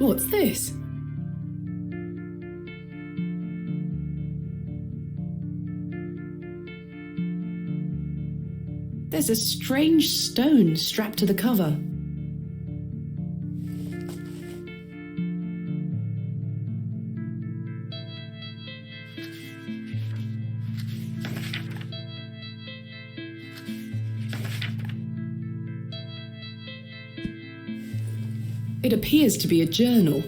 What's this? There's a strange stone strapped to the cover. It appears to be a journal,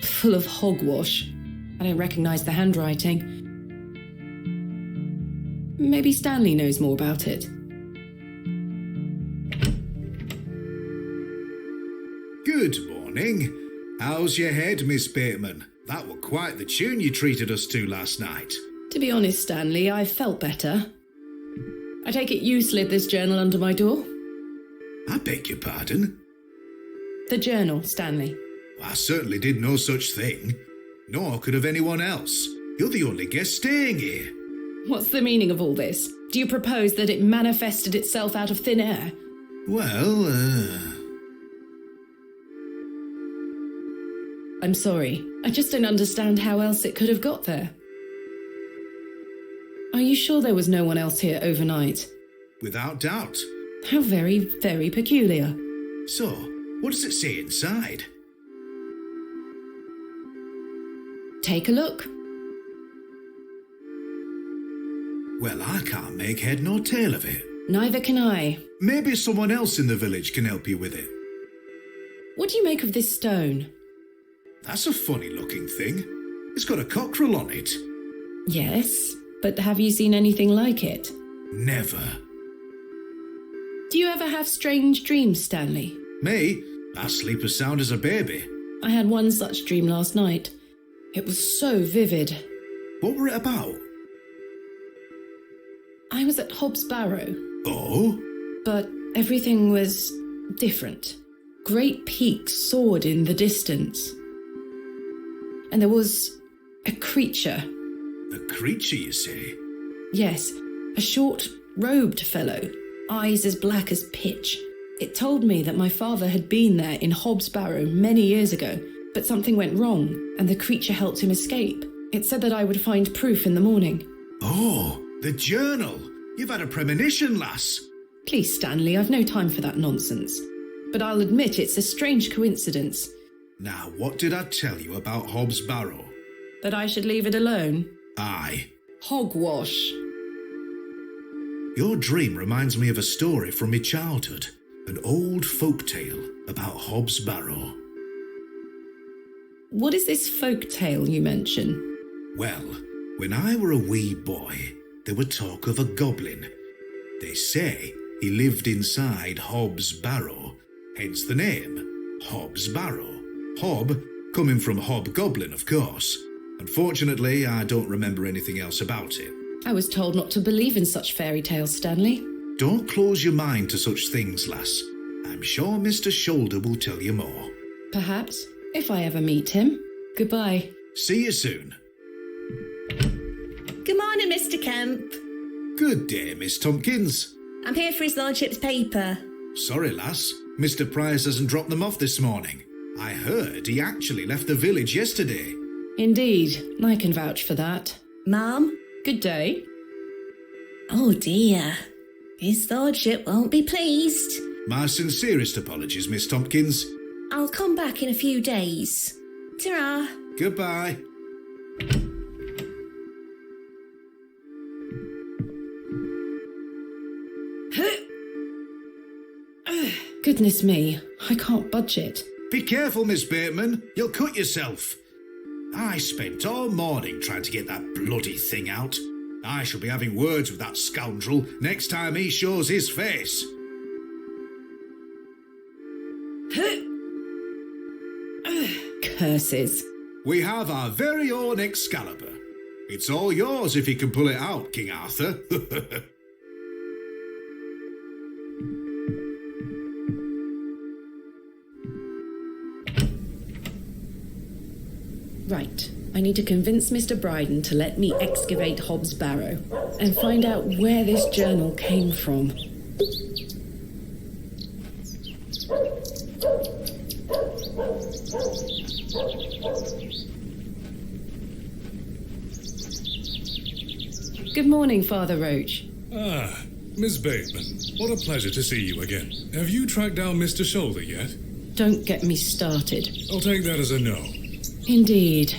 full of hogwash. I don't recognize the handwriting. Maybe Stanley knows more about it. Good morning. How's your head, Miss Bateman? That were quite the tune you treated us to last night. To be honest, Stanley, I felt better. I take it you slid this journal under my door? I beg your pardon? The journal, Stanley. I certainly did no such thing. Nor could have anyone else. You're the only guest staying here. What's the meaning of all this? Do you propose that it manifested itself out of thin air? Well, I'm sorry. I just don't understand how else it could have got there. Are you sure there was no one else here overnight? Without doubt. How very, very peculiar. So, what does it say inside? Take a look. Well, I can't make head nor tail of it. Neither can I. Maybe someone else in the village can help you with it. What do you make of this stone? That's a funny-looking thing. It's got a cockerel on it. Yes, but have you seen anything like it? Never. Do you ever have strange dreams, Stanley? Me? I sleep as sound as a baby. I had one such dream last night. It was so vivid. What were it about? I was at Hobb's Barrow. Oh? But everything was different. Great peaks soared in the distance. And there was a creature. A creature, you say? Yes, a short, robed fellow, eyes as black as pitch. It told me that my father had been there in Hobb's Barrow many years ago, but something went wrong, and the creature helped him escape. It said that I would find proof in the morning. Oh, the journal! You've had a premonition, lass. Please, Stanley, I've no time for that nonsense. But I'll admit it's a strange coincidence. Now, what did I tell you about Hobb's Barrow? That I should leave it alone? Aye. Hogwash. Your dream reminds me of a story from my childhood. An old folk tale about Hobb's Barrow. What is this folk tale you mention? Well, when I were a wee boy, there were talk of a goblin. They say he lived inside Hobb's Barrow, hence the name, Hobb's Barrow. Hob, coming from hobgoblin, of course. Unfortunately, I don't remember anything else about it. I was told not to believe in such fairy tales, Stanley. Don't close your mind to such things, lass. I'm sure Mr. Shoulder will tell you more. Perhaps, if I ever meet him. Goodbye. See you soon. Good morning, Mr. Kemp. Good day, Miss Tompkins. I'm here for his lordship's paper. Sorry, lass. Mr. Price hasn't dropped them off this morning. I heard he actually left the village yesterday. Indeed, I can vouch for that. Ma'am? Good day. Oh dear. His lordship won't be pleased. My sincerest apologies, Miss Tompkins. I'll come back in a few days. Ta-ra. Goodbye. Goodness me, I can't budge it. Be careful, Miss Bateman. You'll cut yourself. I spent all morning trying to get that bloody thing out. I shall be having words with that scoundrel next time he shows his face. Curses. We have our very own Excalibur. It's all yours if you can pull it out, King Arthur. Right, I need to convince Mr. Bryden to let me excavate Hobb's Barrow and find out where this journal came from. Good morning, Father Roach. Ah, Miss Bateman. What a pleasure to see you again. Have you tracked down Mr. Shoulder yet? Don't get me started. I'll take that as a no. Indeed.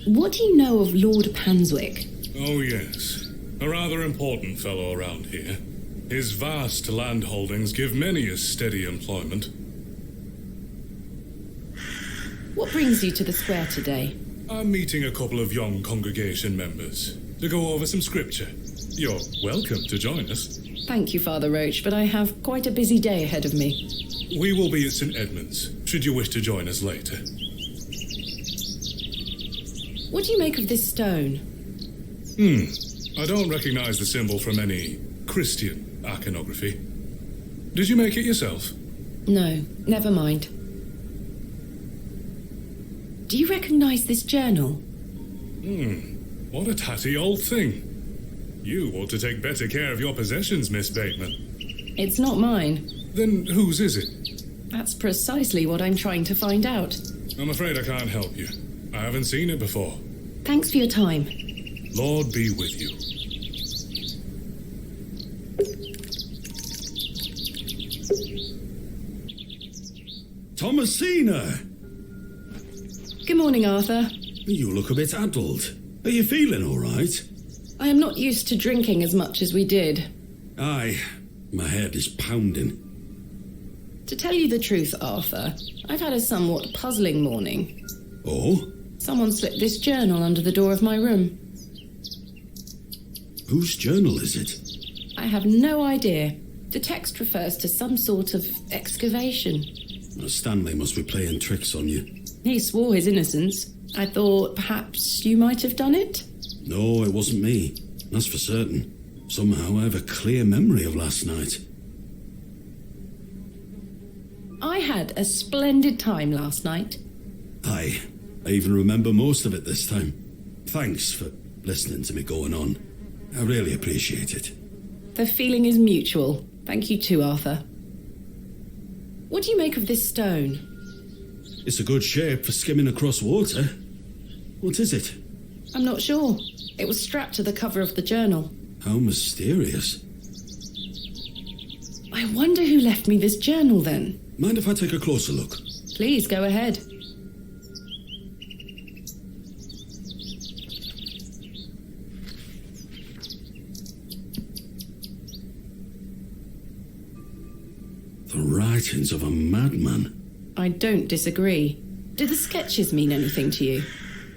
What do you know of Lord Panswick? Oh, yes. A rather important fellow around here. His vast land holdings give many a steady employment. What brings you to the square today? I'm meeting a couple of young congregation members to go over some scripture. You're welcome to join us. Thank you, Father Roach, but I have quite a busy day ahead of me. We will be at St. Edmund's, should you wish to join us later. What do you make of this stone? I don't recognize the symbol from any Christian iconography. Did you make it yourself? No, never mind. Do you recognize this journal? What a tatty old thing. You ought to take better care of your possessions, Miss Bateman. It's not mine. Then whose is it? That's precisely what I'm trying to find out. I'm afraid I can't help you. I haven't seen it before. Thanks for your time. Lord be with you. Thomasina! Good morning, Arthur. You look a bit addled. Are you feeling all right? I am not used to drinking as much as we did. Aye, my head is pounding. To tell you the truth, Arthur, I've had a somewhat puzzling morning. Oh? Someone slipped this journal under the door of my room. Whose journal is it? I have no idea. The text refers to some sort of excavation. Stanley must be playing tricks on you. He swore his innocence. I thought perhaps you might have done it? No, it wasn't me. That's for certain. Somehow I have a clear memory of last night. I had a splendid time last night. Aye, I even remember most of it this time. Thanks for listening to me going on. I really appreciate it. The feeling is mutual. Thank you too, Arthur. What do you make of this stone? It's a good shape for skimming across water. What is it? I'm not sure. It was strapped to the cover of the journal. How mysterious. I wonder who left me this journal then. Mind if I take a closer look? Please go ahead. The writings of a madman. I don't disagree. Do the sketches mean anything to you?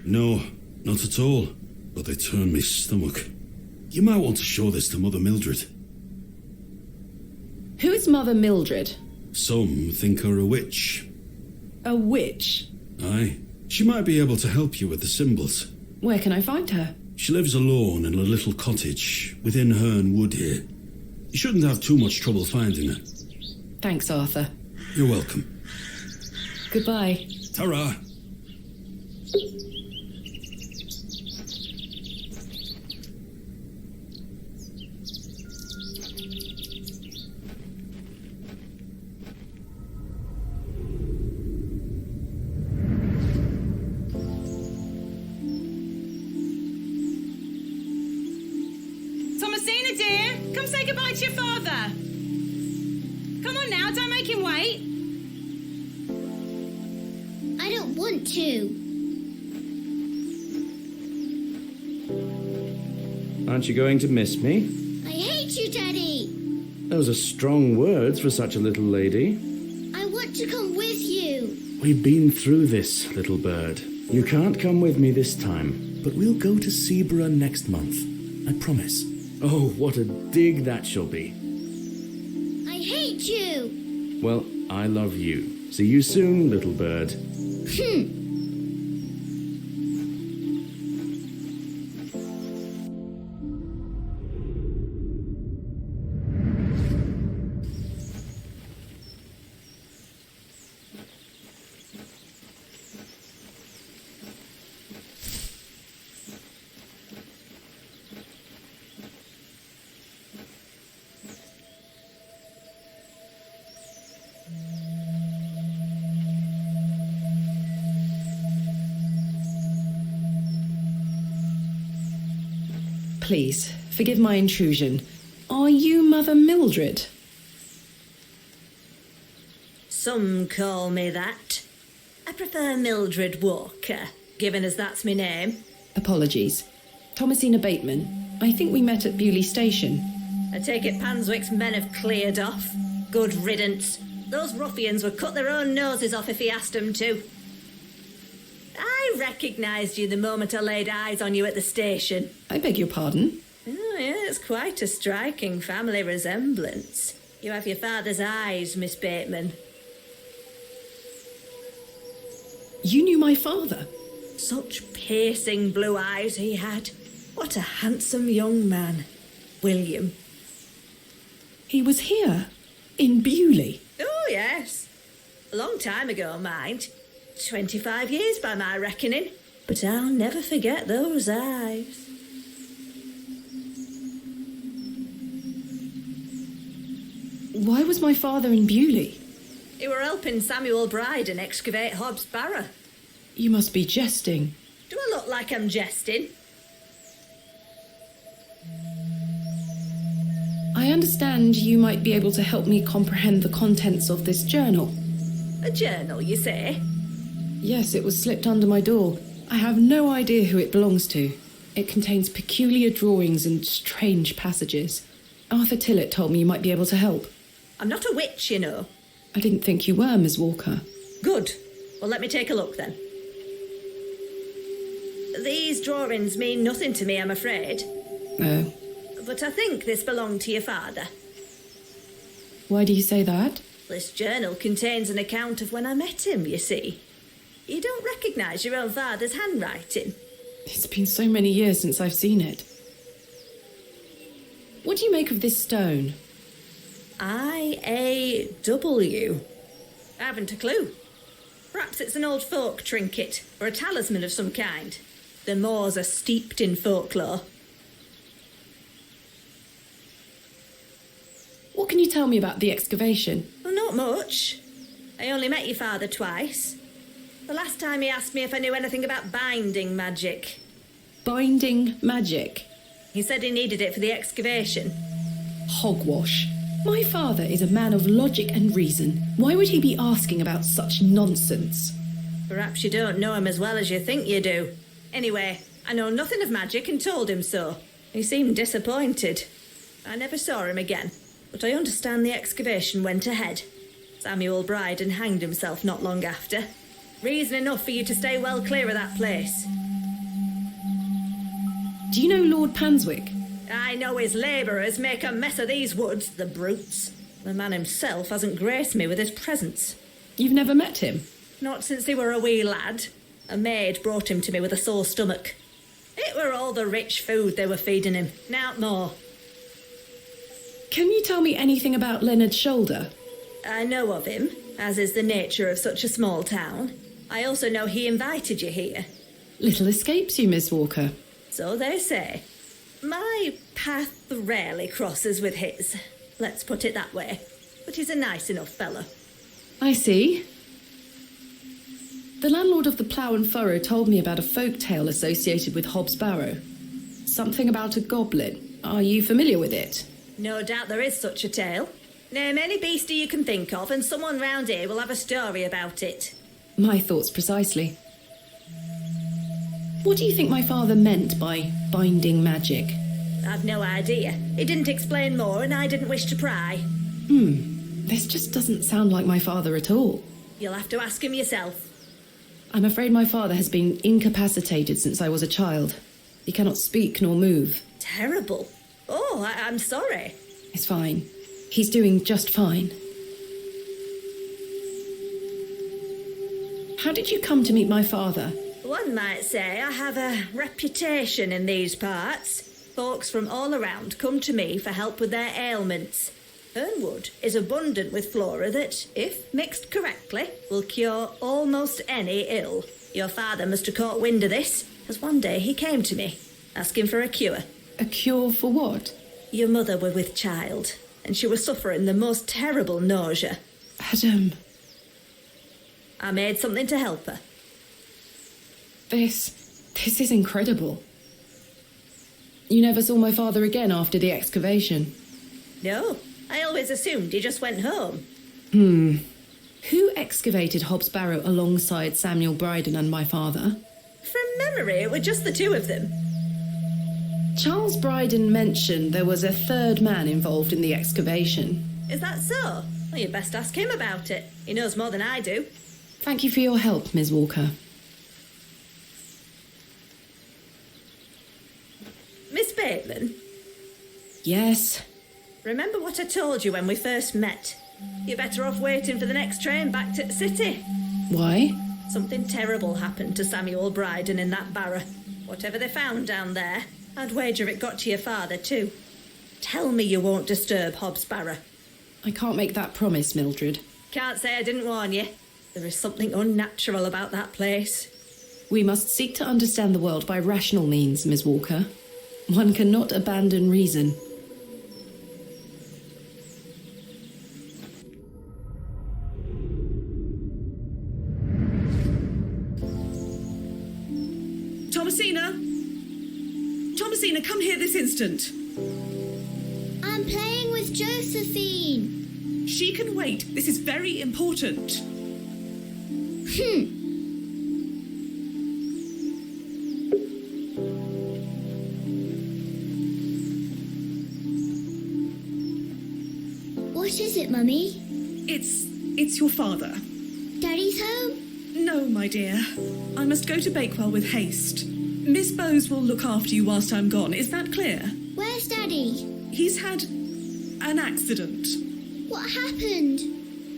No, not at all. But they turn me stomach. You might want to show this to Mother Mildred. Who is Mother Mildred? Some think her a witch. A witch? Aye. She might be able to help you with the symbols. Where can I find her? She lives alone in a little cottage within Herne Wood here. You shouldn't have too much trouble finding her. Thanks, Arthur. You're welcome. Goodbye. Ta-ra! Thomasina, dear, come say goodbye to your father. Come on now, don't make him wait. I don't want to. Aren't you going to miss me? I hate you, Daddy. Those are strong words for such a little lady. I want to come with you. We've been through this, little bird. You can't come with me this time, but we'll go to Seaborough next month. I promise. Oh, what a dig that shall be. I hate you. Well, I love you. See you soon, little bird. Please, forgive my intrusion. Are you Mother Mildred? Some call me that. I prefer Mildred Walker, given as that's my name. Apologies. Thomasina Bateman. I think we met at Bewley Station. I take it Panswick's men have cleared off. Good riddance. Those ruffians would cut their own noses off if he asked them to. I recognised you the moment I laid eyes on you at the station. I beg your pardon? Oh, yeah, it's quite a striking family resemblance. You have your father's eyes, Miss Bateman. You knew my father? Such piercing blue eyes he had. What a handsome young man. William. He was here, in Bewley. Oh, yes. A long time ago, mind. 25 years by my reckoning. But I'll never forget those eyes. Why was my father in Bewley? You were helping Samuel Bryden excavate Hobbs Barrow. You must be jesting. Do I look like I'm jesting? I understand you might be able to help me comprehend the contents of this journal. A journal, you say? Yes, it was slipped under my door. I have no idea who it belongs to. It contains peculiar drawings and strange passages. Arthur Tillett told me you might be able to help. I'm not a witch, you know. I didn't think you were, Miss Walker. Good. Well, let me take a look then. These drawings mean nothing to me, I'm afraid. Oh. But I think this belonged to your father. Why do you say that? This journal contains an account of when I met him, you see. You don't recognise your own father's handwriting. It's been so many years since I've seen it. What do you make of this stone? I-A-W. I haven't a clue. Perhaps it's an old folk trinket, or a talisman of some kind. The Moors are steeped in folklore. What can you tell me about the excavation? Well, not much. I only met your father twice. The last time he asked me if I knew anything about binding magic. Binding magic? He said he needed it for the excavation. Hogwash. My father is a man of logic and reason. Why would he be asking about such nonsense? Perhaps you don't know him as well as you think you do. Anyway, I know nothing of magic and told him so. He seemed disappointed. I never saw him again, but I understand the excavation went ahead. Samuel Bryden hanged himself not long after. Reason enough for you to stay well clear of that place. Do you know Lord Panswick? I know his labourers make a mess of these woods, the brutes. The man himself hasn't graced me with his presence. You've never met him? Not since he were a wee lad. A maid brought him to me with a sore stomach. It were all the rich food they were feeding him, nowt more. Can you tell me anything about Leonard Shoulder? I know of him, as is the nature of such a small town. I also know he invited you here. Little escapes you, Miss Walker. So they say. My path rarely crosses with his. Let's put it that way. But he's a nice enough fellow. I see. The landlord of the Plough and Furrow told me about a folk tale associated with Hobbs Barrow. Something about a goblin. Are you familiar with it? No doubt there is such a tale. Name any beastie you can think of and someone round here will have a story about it. My thoughts precisely. What do you think my father meant by binding magic? I've no idea. He didn't explain more and I didn't wish to pry. This just doesn't sound like my father at all. You'll have to ask him yourself. I'm afraid my father has been incapacitated since I was a child. He cannot speak nor move. Terrible. Oh, I'm sorry. It's fine. He's doing just fine. How did you come to meet my father? One might say I have a reputation in these parts. Folks from all around come to me for help with their ailments. Hernwood is abundant with flora that, if mixed correctly, will cure almost any ill. Your father must have caught wind of this, as one day he came to me, asking for a cure. A cure for what? Your mother were with child, and she was suffering the most terrible nausea. Adam. I made something to help her. This is incredible. You never saw my father again after the excavation? No, I always assumed he just went home. Who excavated Hobbs Barrow alongside Samuel Bryden and my father? From memory, it were just the two of them. Charles Bryden mentioned there was a third man involved in the excavation. Is that so? Well, you best ask him about it. He knows more than I do. Thank you for your help, Ms. Walker. Miss Bateman, Yes. remember what I told you when we first met? You're better off waiting for the next train back to the city. Why? Something terrible happened to Samuel Bryden in that barrow. Whatever they found down there, I'd wager it got to your father too. Tell me you won't disturb Hobbs Barrow. I can't make that promise, Mildred. Can't say I didn't warn you. There is something unnatural about that place. We must seek to understand the world by rational means, Ms. Walker. One cannot abandon reason. Thomasina, come here this instant. I'm playing with Josephine. She can wait. This is very important. What is it, Mummy? It's your father. Daddy's home? No, my dear. I must go to Bakewell with haste. Miss Bowes will look after you whilst I'm gone. Is that clear? Where's Daddy? He's had an accident. What happened?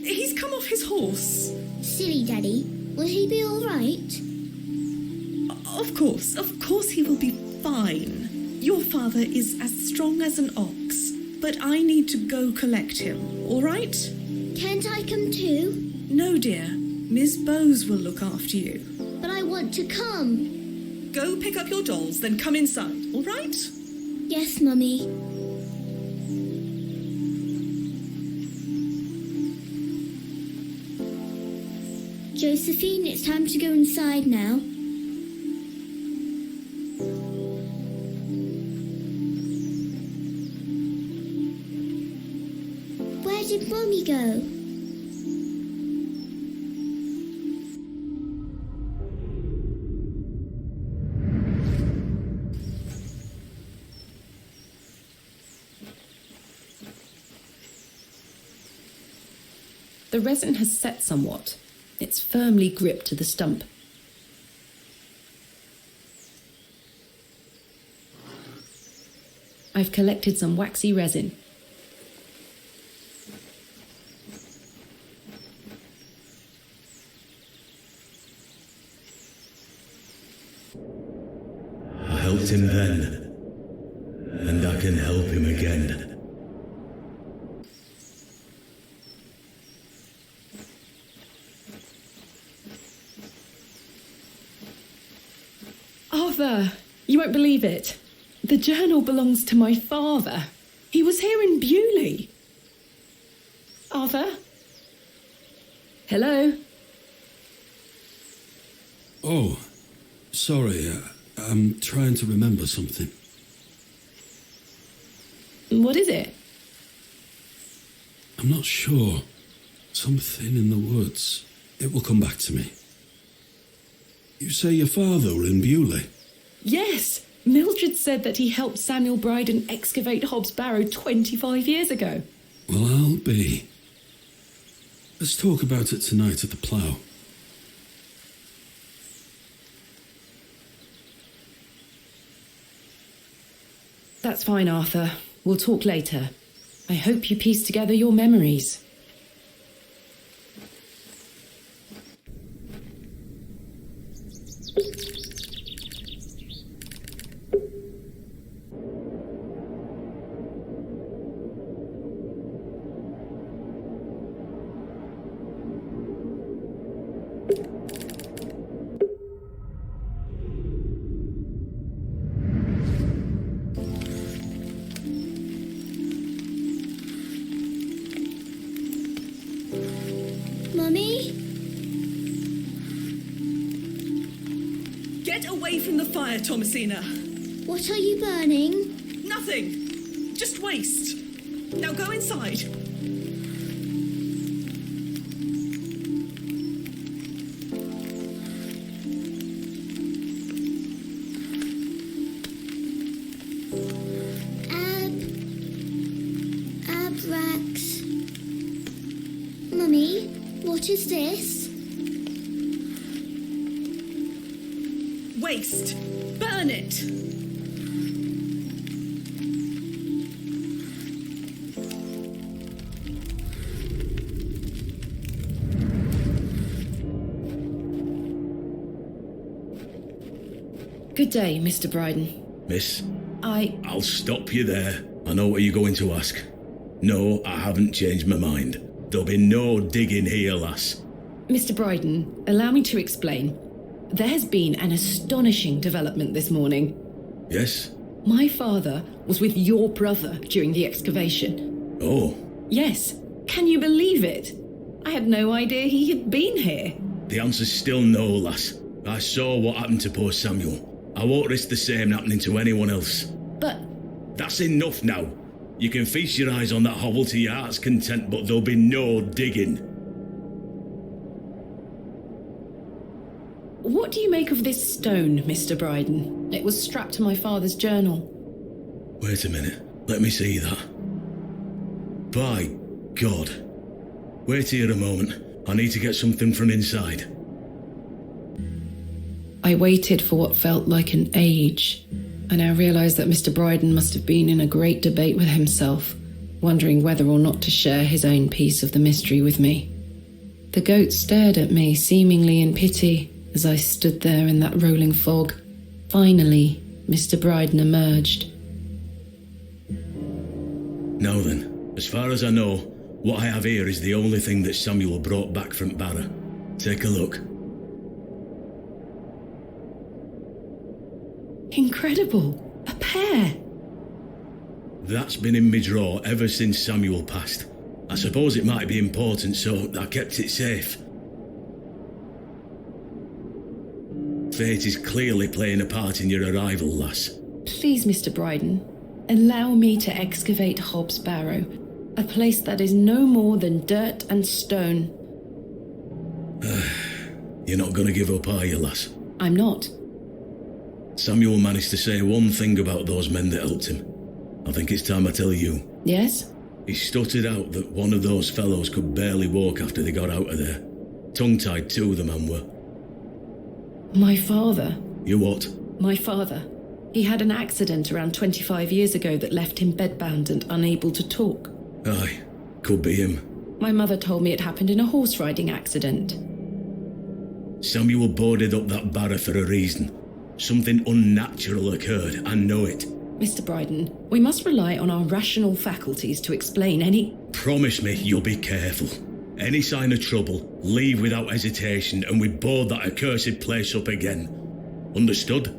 He's come off his horse. Silly Daddy. Will he be all right? Of course he will be fine. Your father is as strong as an ox, but I need to go collect him, all right? Can't I come too? No, dear. Miss Bowes will look after you. But I want to come. Go pick up your dolls, then come inside, all right? Yes, Mummy. Josephine, it's time to go inside now. Where did Mummy go? The resin has set somewhat. It's firmly gripped to the stump. I've collected some waxy resin. I helped him then, and I can help him again. Arthur, you won't believe it. The journal belongs to my father. He was here in Bewley. Arthur? Hello? Oh, sorry. I'm trying to remember something. What is it? I'm not sure. Something in the woods. It will come back to me. You say your father were in Bewley? Yes. Mildred said that he helped Samuel Bryden excavate Hobbs Barrow 25 years ago. Well, I'll be. Let's talk about it tonight at the plough. That's fine, Arthur. We'll talk later. I hope you piece together your memories. Mummy? Get away from the fire, Thomasina. What are you burning? nothing. Just waste. Now go inside. Abrax. Mummy, what is this? Waste. Burn it. Good day, Mr. Bryden. Miss, I'll stop you there. I know what you're going to ask. No, I haven't changed my mind. There'll be no digging here, lass. Mr. Bryden, allow me to explain. There has been an astonishing development this morning. Yes? My father was with your brother during the excavation. Oh. Yes. Can you believe it? I had no idea he had been here. The answer's still no, lass. I saw what happened to poor Samuel. I won't risk the same happening to anyone else. But... That's enough now. You can feast your eyes on that hovel to your heart's content, but there'll be no digging. What do you make of this stone, Mr. Bryden? It was strapped to my father's journal. Wait a minute. Let me see that. By God. Wait here a moment. I need to get something from inside. I waited for what felt like an age. I now realised that Mr. Bryden must have been in a great debate with himself, wondering whether or not to share his own piece of the mystery with me. The goat stared at me, seemingly in pity, as I stood there in that rolling fog. Finally, Mr. Bryden emerged. Now then, as far as I know, what I have here is the only thing that Samuel brought back from Barrow. Take a look. Incredible! A pear! That's been in my drawer ever since Samuel passed. I suppose it might be important, so I kept it safe. Fate is clearly playing a part in your arrival, lass. Please, Mr. Bryden, allow me to excavate Hob's Barrow, a place that is no more than dirt and stone. You're not going to give up, are you, lass? I'm not. Samuel managed to say one thing about those men that helped him. I think it's time I tell you. Yes? He stuttered out that one of those fellows could barely walk after they got out of there. Tongue-tied too, the man were. My father? You what? My father. He had an accident around 25 years ago that left him bedbound and unable to talk. Aye, could be him. My mother told me it happened in a horse-riding accident. Samuel boarded up that barrow for a reason. Something unnatural occurred, I know it. Mr. Bryden, we must rely on our rational faculties to explain any... Promise me you'll be careful. Any sign of trouble, leave without hesitation, and we board that accursed place up again. Understood?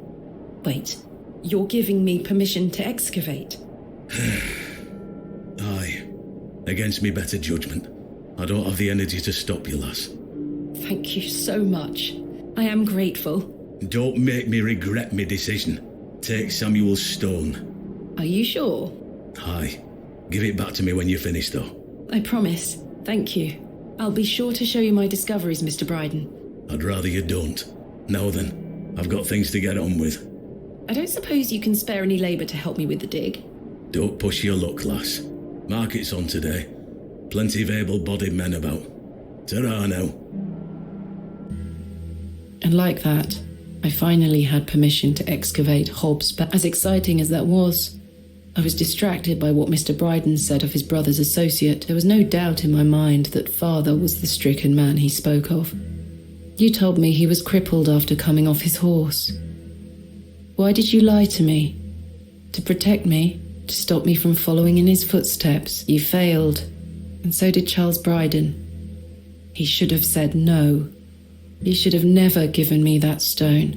Wait, you're giving me permission to excavate? Aye. Against me better judgment. I don't have the energy to stop you, lass. Thank you so much. I am grateful. Don't make me regret my decision. Take Samuel's stone. Are you sure? Aye. Give it back to me when you're finished, though. I promise. Thank you. I'll be sure to show you my discoveries, Mr. Bryden. I'd rather you don't. Now then, I've got things to get on with. I don't suppose you can spare any labour to help me with the dig? Don't push your luck, lass. Market's on today. Plenty of able-bodied men about. Ta-ra now. And like that, I finally had permission to excavate Hob's, but as exciting as that was, I was distracted by what Mr. Bryden said of his brother's associate. There was no doubt in my mind that father was the stricken man he spoke of. You told me he was crippled after coming off his horse. Why did you lie to me? To protect me? To stop me from following in his footsteps? You failed, and so did Charles Bryden. He should have said no. He should have never given me that stone.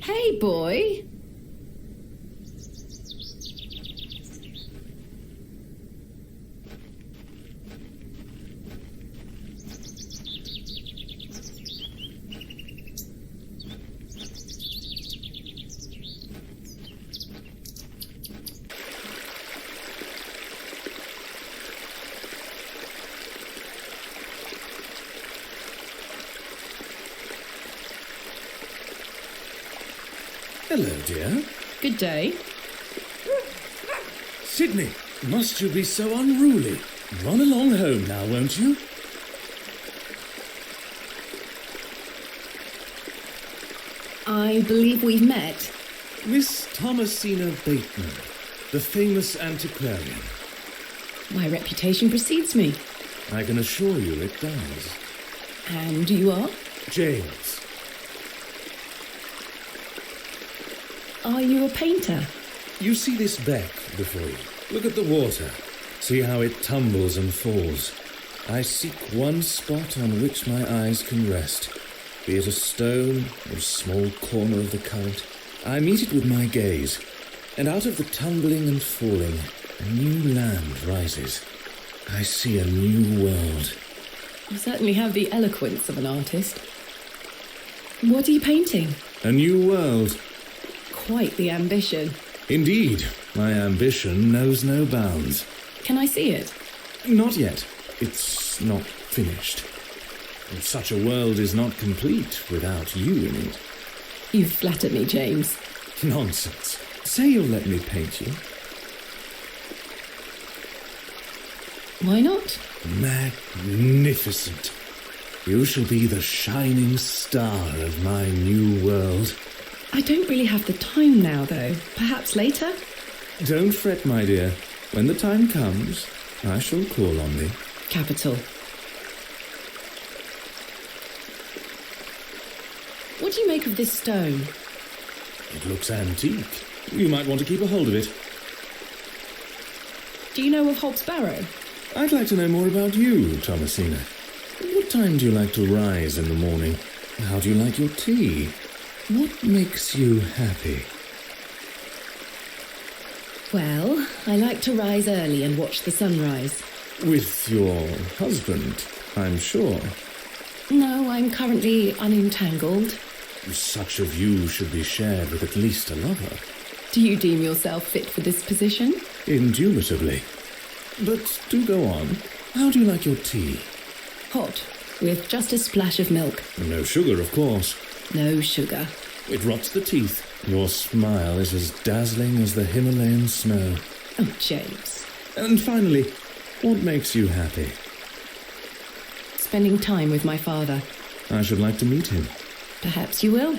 Hey, boy. Hello, dear. Good day. Sydney, must you be so unruly? Run along home now, won't you? I believe we've met. Miss Thomasina Bateman, the famous antiquarian. My reputation precedes me. I can assure you it does. And you are? James. Are you a painter? You see this beck before you? Look at the water. See how it tumbles and falls. I seek one spot on which my eyes can rest. Be it a stone or a small corner of the current, I meet it with my gaze, and out of the tumbling and falling, a new land rises. I see a new world. You certainly have the eloquence of an artist. What are you painting? A new world. Quite the ambition. Indeed, my ambition knows no bounds. Can I see it? Not yet. It's not finished. And such a world is not complete without you in it. You flatter me, James. Nonsense. Say you'll let me paint you. Why not? Magnificent. You shall be the shining star of my new world. I don't really have the time now, though. Perhaps later? Don't fret, my dear. When the time comes, I shall call on thee. Capital. What do you make of this stone? It looks antique. You might want to keep a hold of it. Do you know of Hob's Barrow? I'd like to know more about you, Thomasina. What time do you like to rise in the morning? How do you like your tea? What makes you happy? Well, I like to rise early and watch the sunrise. With your husband, I'm sure. No, I'm currently unentangled. Such a view should be shared with at least a lover. Do you deem yourself fit for this position? Indubitably. But do go on. How do you like your tea? Hot, with just a splash of milk. No sugar, of course. No sugar. It rots the teeth. Your smile is as dazzling as the Himalayan snow. Oh, James. And finally, what makes you happy? Spending time with my father. I should like to meet him. Perhaps you will.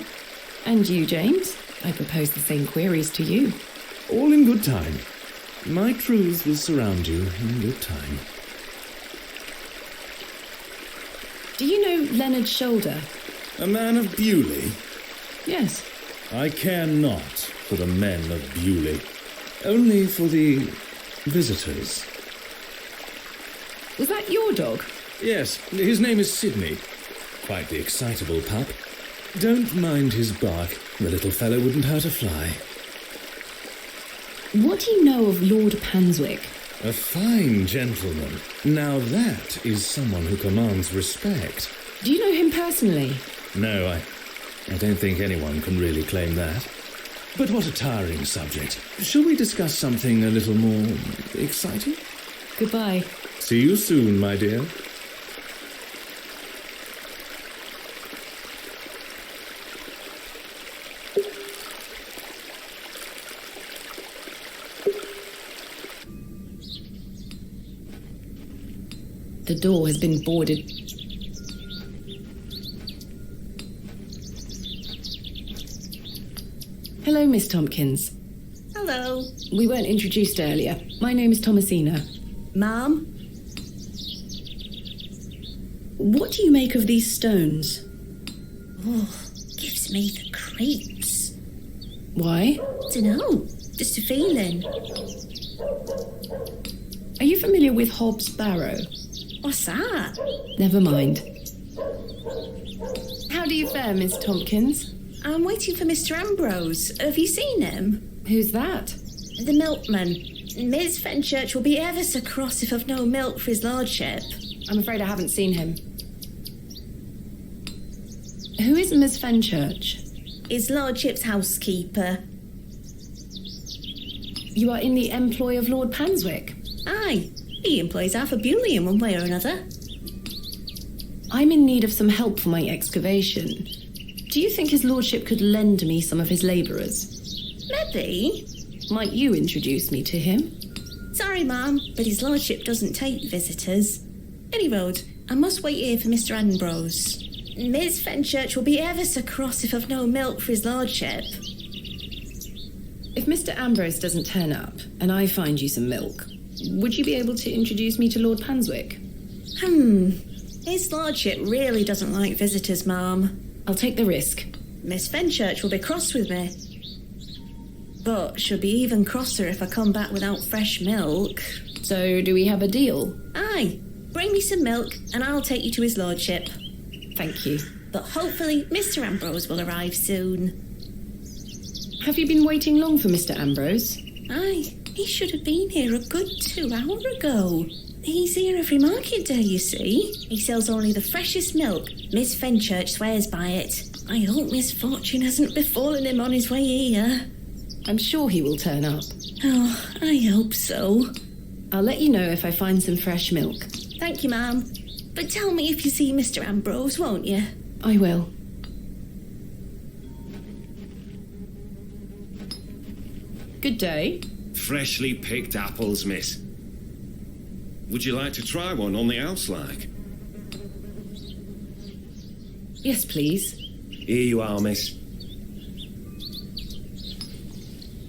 And you, James? I propose the same queries to you. All in good time. My truths will surround you in good time. Do you know Leonard Shoulder? A man of Bewley? Yes. I care not for the men of Bewley. Only for the visitors. Was that your dog? Yes, his name is Sydney. Quite the excitable pup. Don't mind his bark. The little fellow wouldn't hurt a fly. What do you know of Lord Panswick? A fine gentleman. Now that is someone who commands respect. Do you know him personally? No, I don't think anyone can really claim that. But what a tiring subject. Shall we discuss something a little more exciting? Goodbye. See you soon, my dear. The door has been boarded. Hello, Miss Tompkins. Hello. We weren't introduced earlier. My name is Thomasina. Ma'am? What do you make of these stones? Oh, gives me the creeps. Why? Dunno, just a feeling. Are you familiar with Hob's Barrow? What's that? Never mind. How do you fare, Miss Tompkins? I'm waiting for Mr. Ambrose. Have you seen him? Who's that? The milkman. Miss Fenchurch will be ever so cross if I've no milk for his lordship. I'm afraid I haven't seen him. Who is Miss Fenchurch? His lordship's housekeeper. You are in the employ of Lord Panswick? Aye, he employs Arthur Bewley in one way or another. I'm in need of some help for my excavation. Do you think his lordship could lend me some of his labourers? Maybe. Might you introduce me to him? Sorry, ma'am, but his lordship doesn't take visitors. Any road, I must wait here for Mr. Ambrose. Miss Fenchurch will be ever so cross if I've no milk for his lordship. If Mr. Ambrose doesn't turn up, and I find you some milk, would you be able to introduce me to Lord Panswick? His lordship really doesn't like visitors, ma'am. I'll take the risk. Miss Fenchurch will be cross with me. But she'll be even crosser if I come back without fresh milk. So, do we have a deal? Aye. Bring me some milk and I'll take you to his lordship. Thank you. But hopefully Mr. Ambrose will arrive soon. Have you been waiting long for Mr. Ambrose? Aye. He should have been here a good 2 hours ago. He's here every market day, you see. He sells only the freshest milk. Miss Fenchurch swears by it. I hope misfortune hasn't befallen him on his way here. I'm sure he will turn up. Oh, I hope so. I'll let you know if I find some fresh milk. Thank you, ma'am. But tell me if you see Mr. Ambrose, won't you? I will. Good day. Freshly picked apples, miss. Would you like to try one on the house like? Yes, please. Here you are, miss.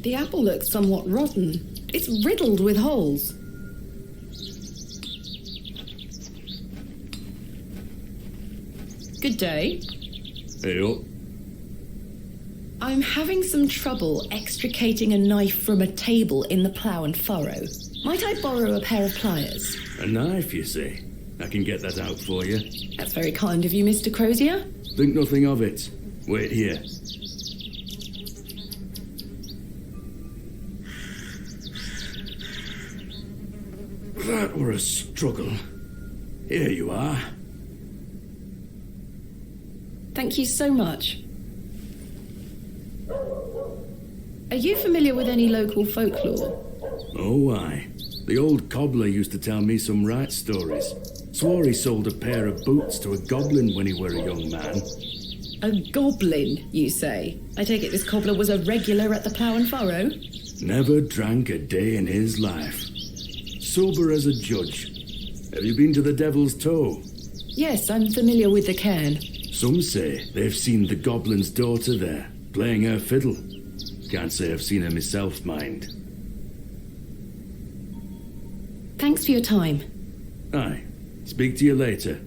The apple looks somewhat rotten. It's riddled with holes. Good day. Hey up. I'm having some trouble extricating a knife from a table in the plough and furrow. Might I borrow a pair of pliers? A knife, you say? I can get that out for you. That's very kind of you, Mr. Crozier. Think nothing of it. Wait here. That were a struggle. Here you are. Thank you so much. Are you familiar with any local folklore? Oh, aye. The old cobbler used to tell me some right stories. Swore he sold a pair of boots to a goblin when he were a young man. A goblin, you say? I take it this cobbler was a regular at the plough and furrow? Never drank a day in his life. Sober as a judge. Have you been to the Devil's Toe? Yes, I'm familiar with the cairn. Some say they've seen the goblin's daughter there, playing her fiddle. Can't say I've seen her myself, mind. Thanks for your time. Aye. Speak to you later.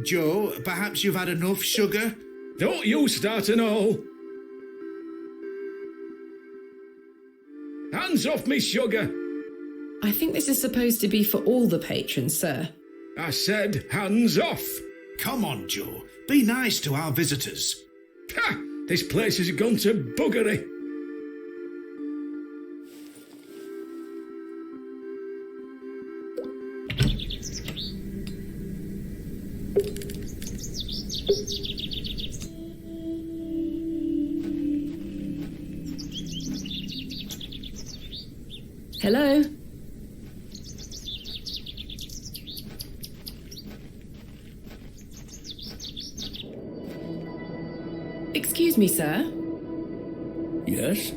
Joe, perhaps you've had enough sugar? Don't you start an all. Hands off me, sugar. I think this is supposed to be for all the patrons, sir. I said hands off. Come on, Joe. Be nice to our visitors. Ha! This place has gone to buggery. Hello? Excuse me, sir. Yes?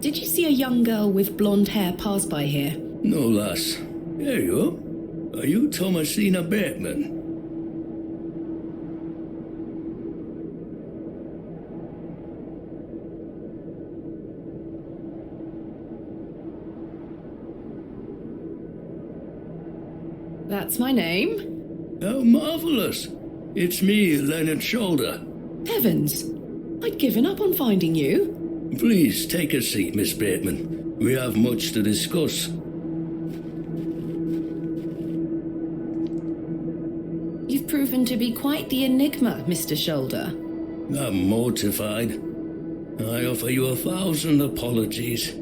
Did you see a young girl with blonde hair pass by here? No, lass. There you are. Are you Thomasina Bateman? That's my name. How marvellous. It's me, Leonard Shoulder. Heavens! I'd given up on finding you. Please take a seat, Miss Bateman. We have much to discuss. You've proven to be quite the enigma, Mr. Shoulder. I'm mortified. I offer you 1,000 apologies.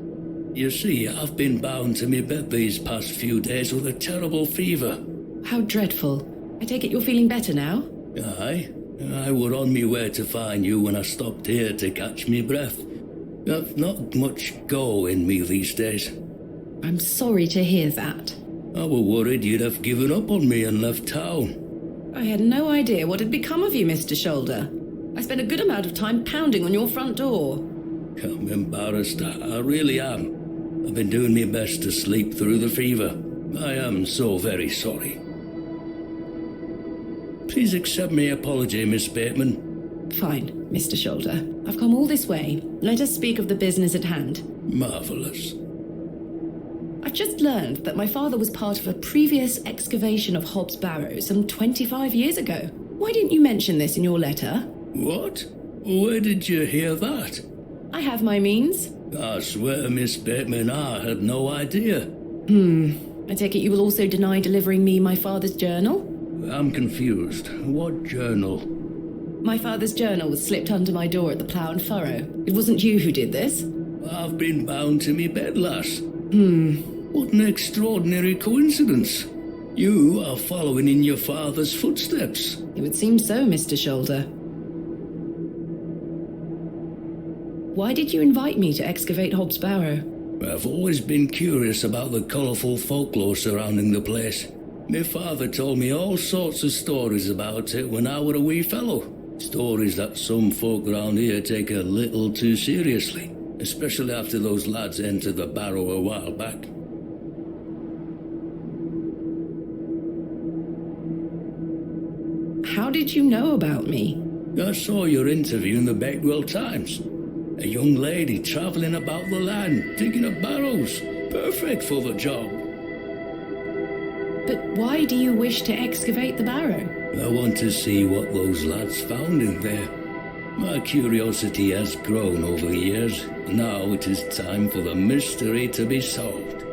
You see, I've been bound to me bed these past few days with a terrible fever. How dreadful. I take it you're feeling better now? Aye, I were on me way to find you when I stopped here to catch me breath. I've not much go in me these days. I'm sorry to hear that. I were worried you'd have given up on me and left town. I had no idea what had become of you, Mr. Shoulder. I spent a good amount of time pounding on your front door. I'm embarrassed, I really am. I've been doing my best to sleep through the fever. I am so very sorry. Please accept my apology, Miss Bateman. Fine, Mr. Shoulder. I've come all this way. Let us speak of the business at hand. Marvellous. I've just learned that my father was part of a previous excavation of Hob's Barrow some 25 years ago. Why didn't you mention this in your letter? What? Where did you hear that? I have my means. I swear, Miss Bateman, I had no idea. I take it you will also deny delivering me my father's journal? I'm confused. What journal? My father's journal was slipped under my door at the Plough and Furrow. It wasn't you who did this? I've been bound to me bed, lass. What an extraordinary coincidence. You are following in your father's footsteps. It would seem so, Mr. Shoulder. Why did you invite me to excavate Hob's Barrow? I've always been curious about the colourful folklore surrounding the place. My father told me all sorts of stories about it when I were a wee fellow. Stories that some folk around here take a little too seriously, especially after those lads entered the Barrow a while back. How did you know about me? I saw your interview in the Bakewell Times. A young lady travelling about the land, digging up barrows. Perfect for the job. But why do you wish to excavate the Barrow? I want to see what those lads found in there. My curiosity has grown over the years. Now it is time for the mystery to be solved.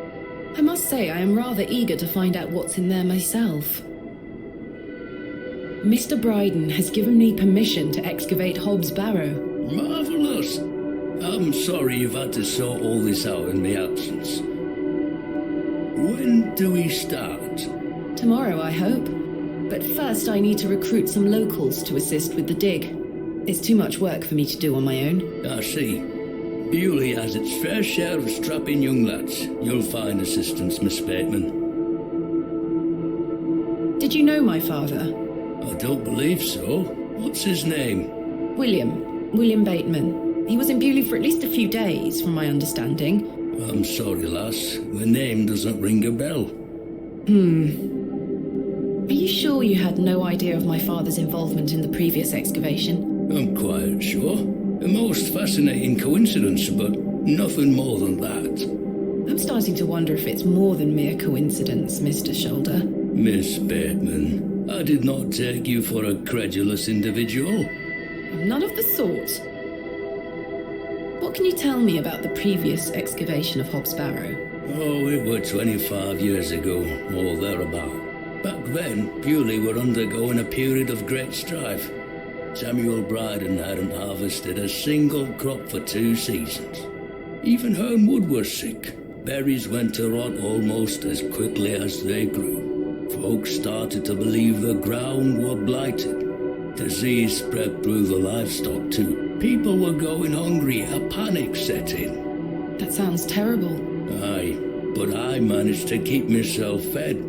I must say I am rather eager to find out what's in there myself. Mr. Bryden has given me permission to excavate Hob's Barrow. Marvellous! I'm sorry you've had to sort all this out in my absence. When do we start? Tomorrow, I hope. But first I need to recruit some locals to assist with the dig. It's too much work for me to do on my own. I see. Bewley has its fair share of strapping young lads. You'll find assistance, Miss Bateman. Did you know my father? I don't believe so. What's his name? William Bateman. He was in Bewley for at least a few days, from my understanding. I'm sorry, lass. The name doesn't ring a bell. Are you sure you had no idea of my father's involvement in the previous excavation? I'm quite sure. A most fascinating coincidence, but nothing more than that. I'm starting to wonder if it's more than mere coincidence, Mr. Shoulder. Miss Bateman, I did not take you for a credulous individual. None of the sort. What can you tell me about the previous excavation of Hob's Barrow? Oh, it were 25 years ago, or thereabout. Back then, Bewley were undergoing a period of great strife. Samuel Bryden hadn't harvested a single crop for 2 seasons. Even Hernwood was sick. Berries went to rot almost as quickly as they grew. Folks started to believe the ground were blighted. Disease spread through the livestock too. People were going hungry, a panic set in. That sounds terrible. Aye, but I managed to keep myself fed.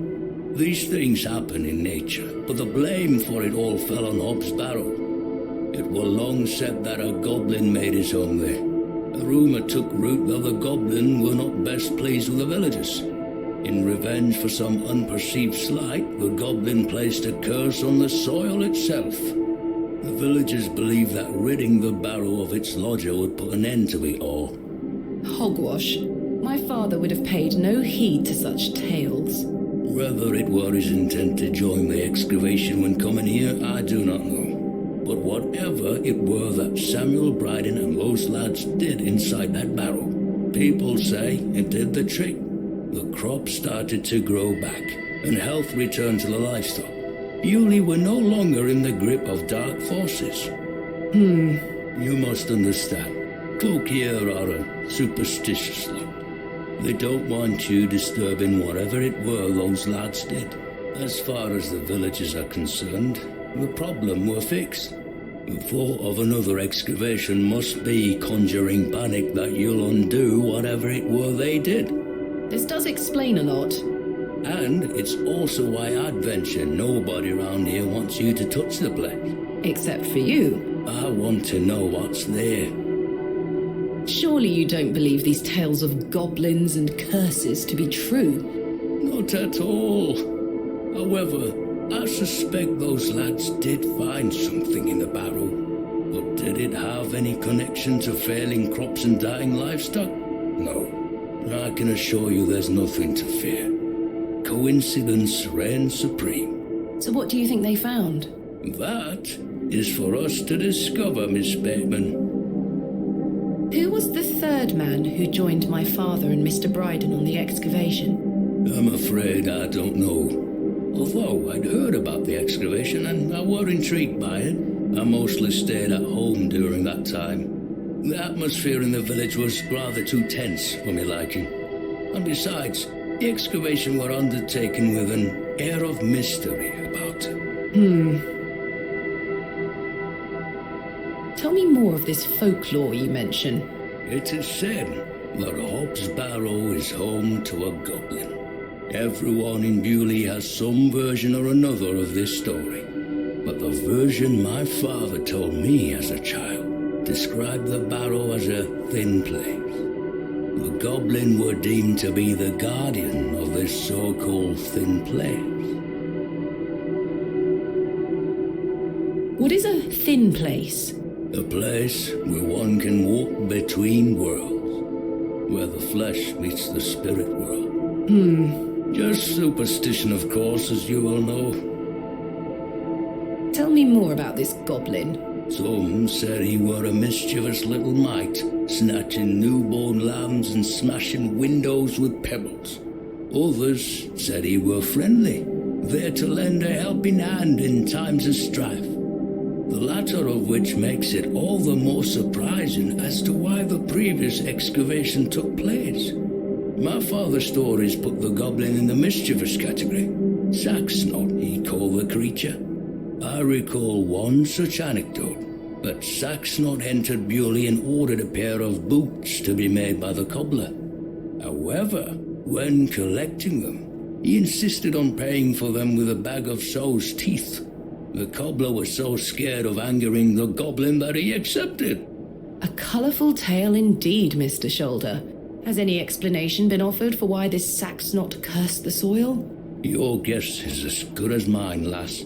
These things happen in nature, but the blame for it all fell on Hob's Barrow. It were long said that a goblin made his home there. A rumour took root that the goblin were not best pleased with the villagers. In revenge for some unperceived slight, the goblin placed a curse on the soil itself. The villagers believed that ridding the Barrow of its lodger would put an end to it all. Hogwash. My father would have paid no heed to such tales. Whether it were his intent to join the excavation when coming here, I do not know. But whatever it were that Samuel Bryden and those lads did inside that barrow, people say it did the trick. The crop started to grow back, and health returned to the livestock. Bewley were no longer in the grip of dark forces. You must understand, folk here are a superstitious lot. They don't want you disturbing whatever it were those lads did. As far as the villagers are concerned, the problem were fixed. The thought of another excavation must be conjuring panic that you'll undo whatever it were they did. This does explain a lot. And it's also why I'd venture nobody around here wants you to touch the place. Except for you. I want to know what's there. Surely you don't believe these tales of goblins and curses to be true? Not at all. However, I suspect those lads did find something in the barrow. But did it have any connection to failing crops and dying livestock? No. I can assure you there's nothing to fear. Coincidence reigns supreme. So what do you think they found? That is for us to discover, Miss Bateman. Who was the third man who joined my father and Mr. Bryden on the excavation? I'm afraid I don't know. Although I'd heard about the excavation and I were intrigued by it, I mostly stayed at home during that time. The atmosphere in the village was rather too tense for me liking. And besides, the excavation were undertaken with an air of mystery about it. Tell me more of this folklore you mention. It is said that Hob's Barrow is home to a goblin. Everyone in Bewley has some version or another of this story. But the version my father told me as a child described the Barrow as a thin place. The goblin were deemed to be the guardian of this so-called thin place. What is a thin place? A place where one can walk between worlds, where the flesh meets the spirit world. Just superstition, of course, as you all know. Tell me more about this goblin. Some said he were a mischievous little mite, snatching newborn lambs and smashing windows with pebbles. Others said he were friendly, there to lend a helping hand in times of strife. The latter of which makes it all the more surprising as to why the previous excavation took place. My father's stories put the goblin in the mischievous category. Saxnot, he called the creature. I recall one such anecdote, that Saxnot entered Bewley and ordered a pair of boots to be made by the cobbler. However, when collecting them, he insisted on paying for them with a bag of sow's teeth. The cobbler was so scared of angering the goblin that he accepted. A colourful tale indeed, Mr. Shoulder. Has any explanation been offered for why this Saxnot cursed the soil? Your guess is as good as mine, lass.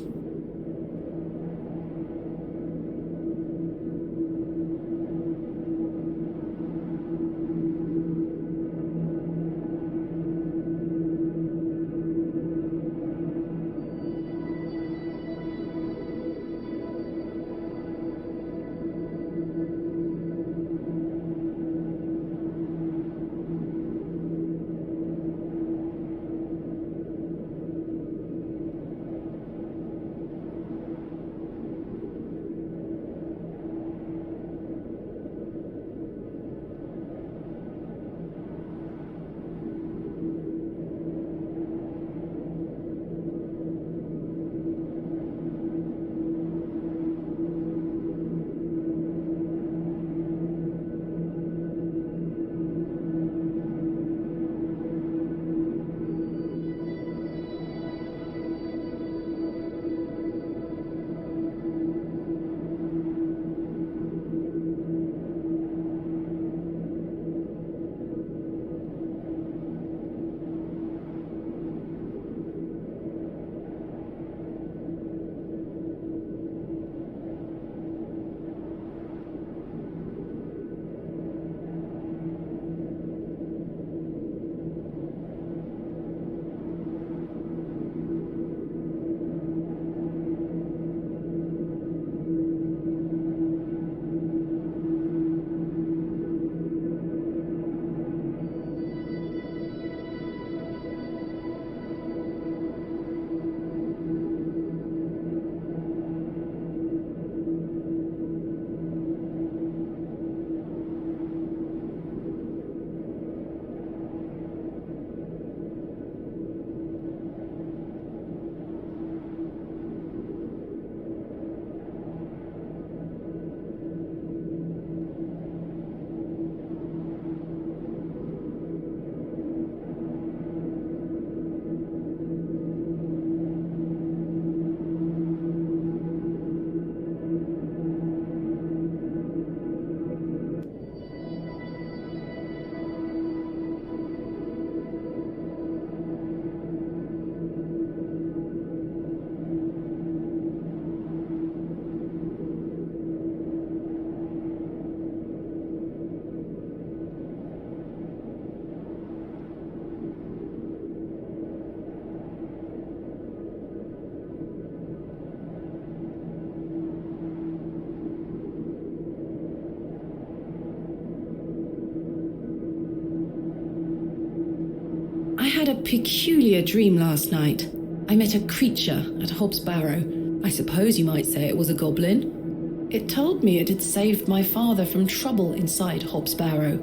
peculiar dream last night. I met a creature at Hobbs Barrow. I suppose you might say it was a goblin. It told me it had saved my father from trouble inside Hobbs Barrow.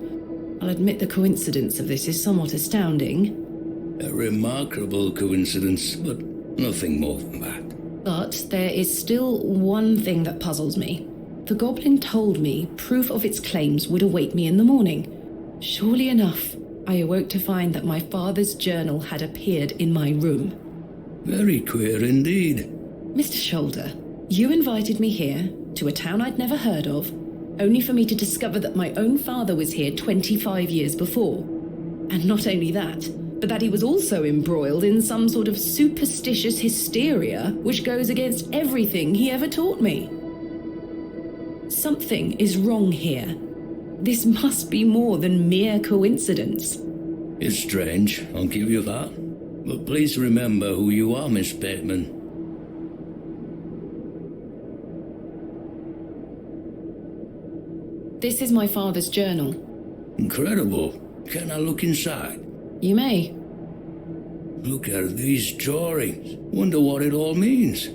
I'll admit the coincidence of this is somewhat astounding. A remarkable coincidence, but nothing more than that. But there is still one thing that puzzles me. The goblin told me proof of its claims would await me in the morning. Surely enough, I awoke to find that my father's journal had appeared in my room. Very queer indeed. Mr. Shoulder, you invited me here, to a town I'd never heard of, only for me to discover that my own father was here 25 years before. And not only that, but that he was also embroiled in some sort of superstitious hysteria which goes against everything he ever taught me. Something is wrong here. This must be more than mere coincidence. It's strange, I'll give you that. But please remember who you are, Miss Bateman. This is my father's journal. Incredible. Can I look inside? You may. Look at these drawings. Wonder what it all means.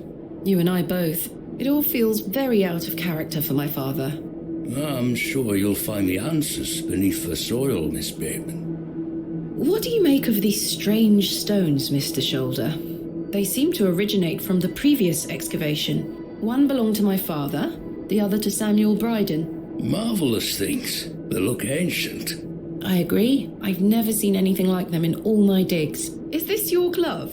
You and I both. It all feels very out of character for my father. I'm sure you'll find the answers beneath the soil, Miss Bateman. What do you make of these strange stones, Mr. Shoulder? They seem to originate from the previous excavation. One belonged to my father, the other to Samuel Bryden. Marvelous things. They look ancient. I agree. I've never seen anything like them in all my digs. Is this your glove?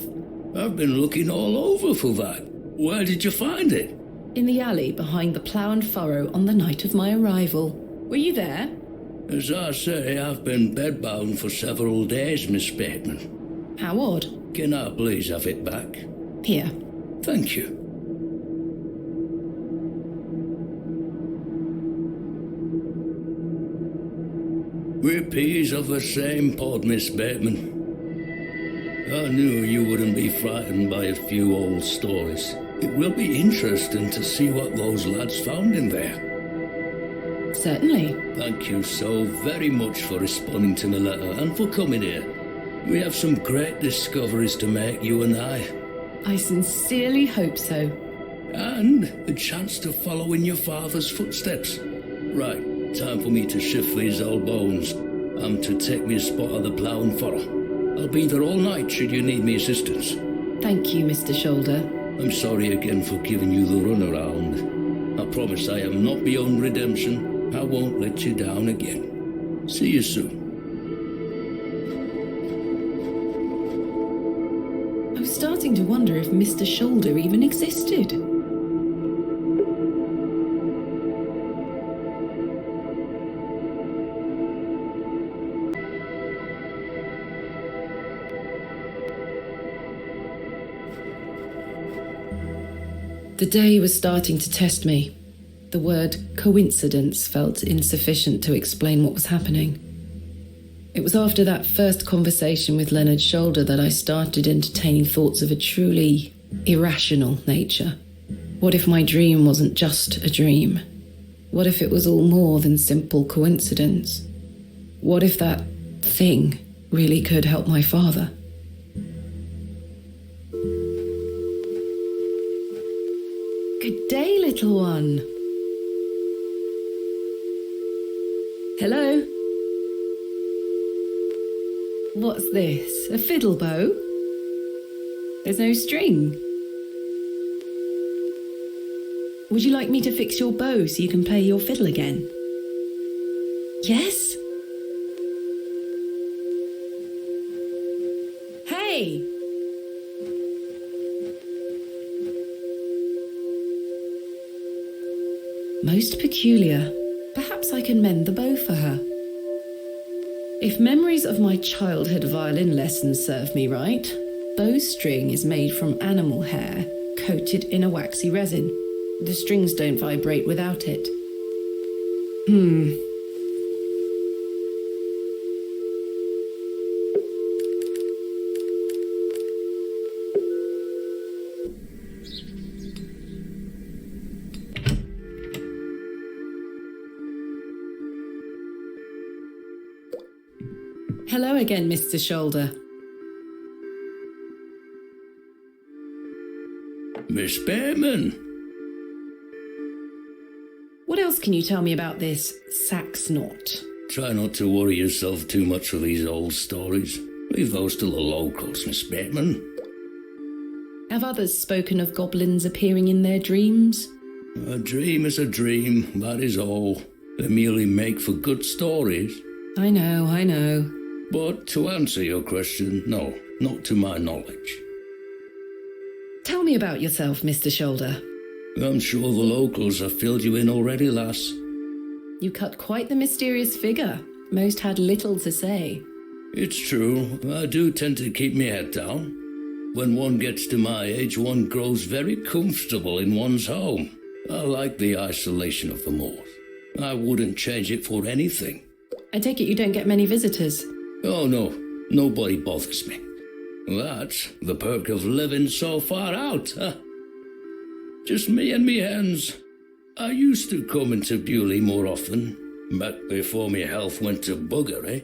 I've been looking all over for that. Where did you find it? In the alley behind the plough and furrow on the night of my arrival. Were you there? As I say, I've been bedbound for several days, Miss Bateman. How odd. Can I please have it back? Here. Thank you. We're peas of the same pod, Miss Bateman. I knew you wouldn't be frightened by a few old stories. It will be interesting to see what those lads found in there. Certainly. Thank you so very much for responding to my letter and for coming here. We have some great discoveries to make, you and I. I sincerely hope so. And a chance to follow in your father's footsteps. Right. Time for me to shift these old bones. I'm to take me a spot at the plough and furrow. I'll be there all night should you need me assistance. Thank you, Mr. Shoulder. I'm sorry again for giving you the runaround. I promise I am not beyond redemption. I won't let you down again. See you soon. I was starting to wonder if Mr. Shoulder even existed. The day was starting to test me. The word coincidence felt insufficient to explain what was happening. It was after that first conversation with Leonard Shoulder that I started entertaining thoughts of a truly irrational nature. What if my dream wasn't just a dream? What if it was all more than simple coincidence? What if that thing really could help my father? Good day, little one. Hello? What's this? A fiddle bow? There's no string. Would you like me to fix your bow so you can play your fiddle again? Yes? Hey! Most peculiar. Perhaps I can mend the bow for her. If memories of my childhood violin lessons serve me right, bowstring is made from animal hair, coated in a waxy resin. The strings don't vibrate without it. Hello again, Mr. Shoulder. Spearman. What else can you tell me about this Sax knot? Try not to worry yourself too much with these old stories. Leave those to the locals, Miss Spearman. Have others spoken of goblins appearing in their dreams? A dream is a dream, that is all. They merely make for good stories. I know. But to answer your question, no, not to my knowledge. Tell me about yourself, Mr. Shoulder. I'm sure the locals have filled you in already, lass. You cut quite the mysterious figure. Most had little to say. It's true, I do tend to keep my head down. When one gets to my age, one grows very comfortable in one's home. I like the isolation of the moors. I wouldn't change it for anything. I take it you don't get many visitors. Oh no, nobody bothers me. That's the perk of living so far out, huh? Just me and me hens. I used to come into Bewley more often, back before my health went to bugger, eh?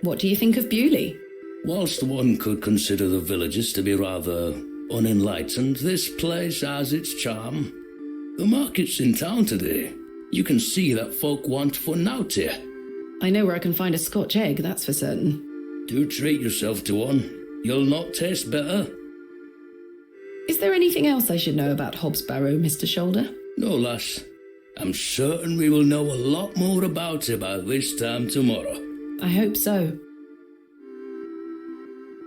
What do you think of Bewley? Whilst one could consider the villages to be rather unenlightened, this place has its charm. The market's in town today. You can see that folk want fun out here. I know where I can find a Scotch egg, that's for certain. Do treat yourself to one. You'll not taste better. Is there anything else I should know about Hobbs Barrow, Mr. Shoulder? No, lass. I'm certain we will know a lot more about it by this time tomorrow. I hope so.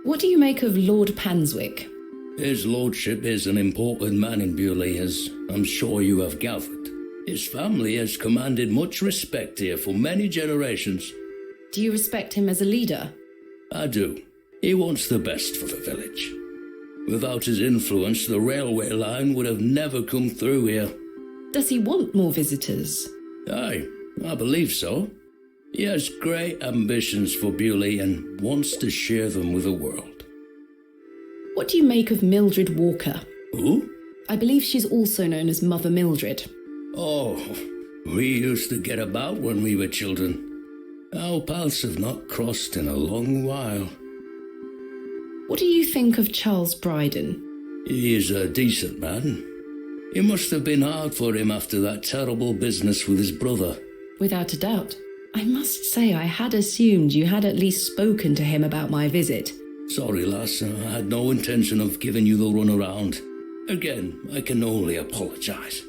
What do you make of Lord Panswick? His lordship is an important man in Bewley, as I'm sure you have gathered. His family has commanded much respect here for many generations. Do you respect him as a leader? I do. He wants the best for the village. Without his influence, the railway line would have never come through here. Does he want more visitors? Aye, I believe so. He has great ambitions for Bewley and wants to share them with the world. What do you make of Mildred Walker? Who? I believe she's also known as Mother Mildred. Oh, we used to get about when we were children. Our paths have not crossed in a long while. What do you think of Charles Bryden? He is a decent man. It must have been hard for him after that terrible business with his brother. Without a doubt. I must say I had assumed you had at least spoken to him about my visit. Sorry, lass, I had no intention of giving you the runaround. Again, I can only apologise.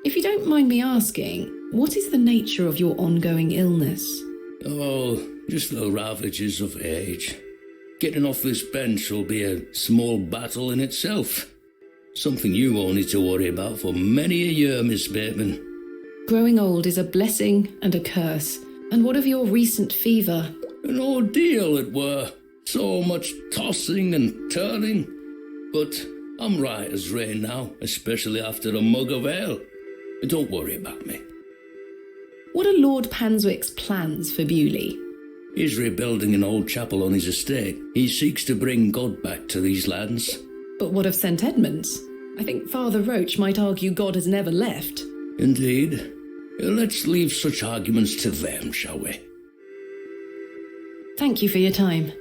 If you don't mind me asking, what is the nature of your ongoing illness? Oh, just the ravages of age. Getting off this bench will be a small battle in itself. Something you won't need to worry about for many a year, Miss Bateman. Growing old is a blessing and a curse. And what of your recent fever? An ordeal it were. So much tossing and turning. But I'm right as rain now, especially after a mug of ale. Don't worry about me. What are Lord Panswick's plans for Bewley? He's rebuilding an old chapel on his estate. He seeks to bring God back to these lands. But what of St. Edmunds? I think Father Roach might argue God has never left. Indeed. Let's leave such arguments to them, shall we? Thank you for your time.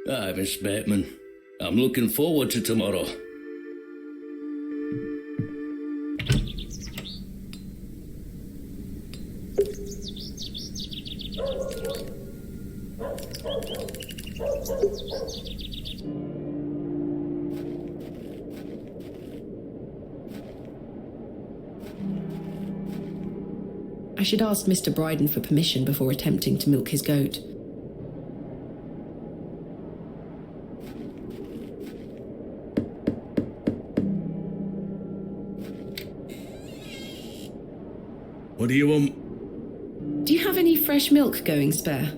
Aye, Miss Bateman. I'm looking forward to tomorrow. I should ask Mr. Bryden for permission before attempting to milk his goat. What do you want? Do you have any fresh milk going spare?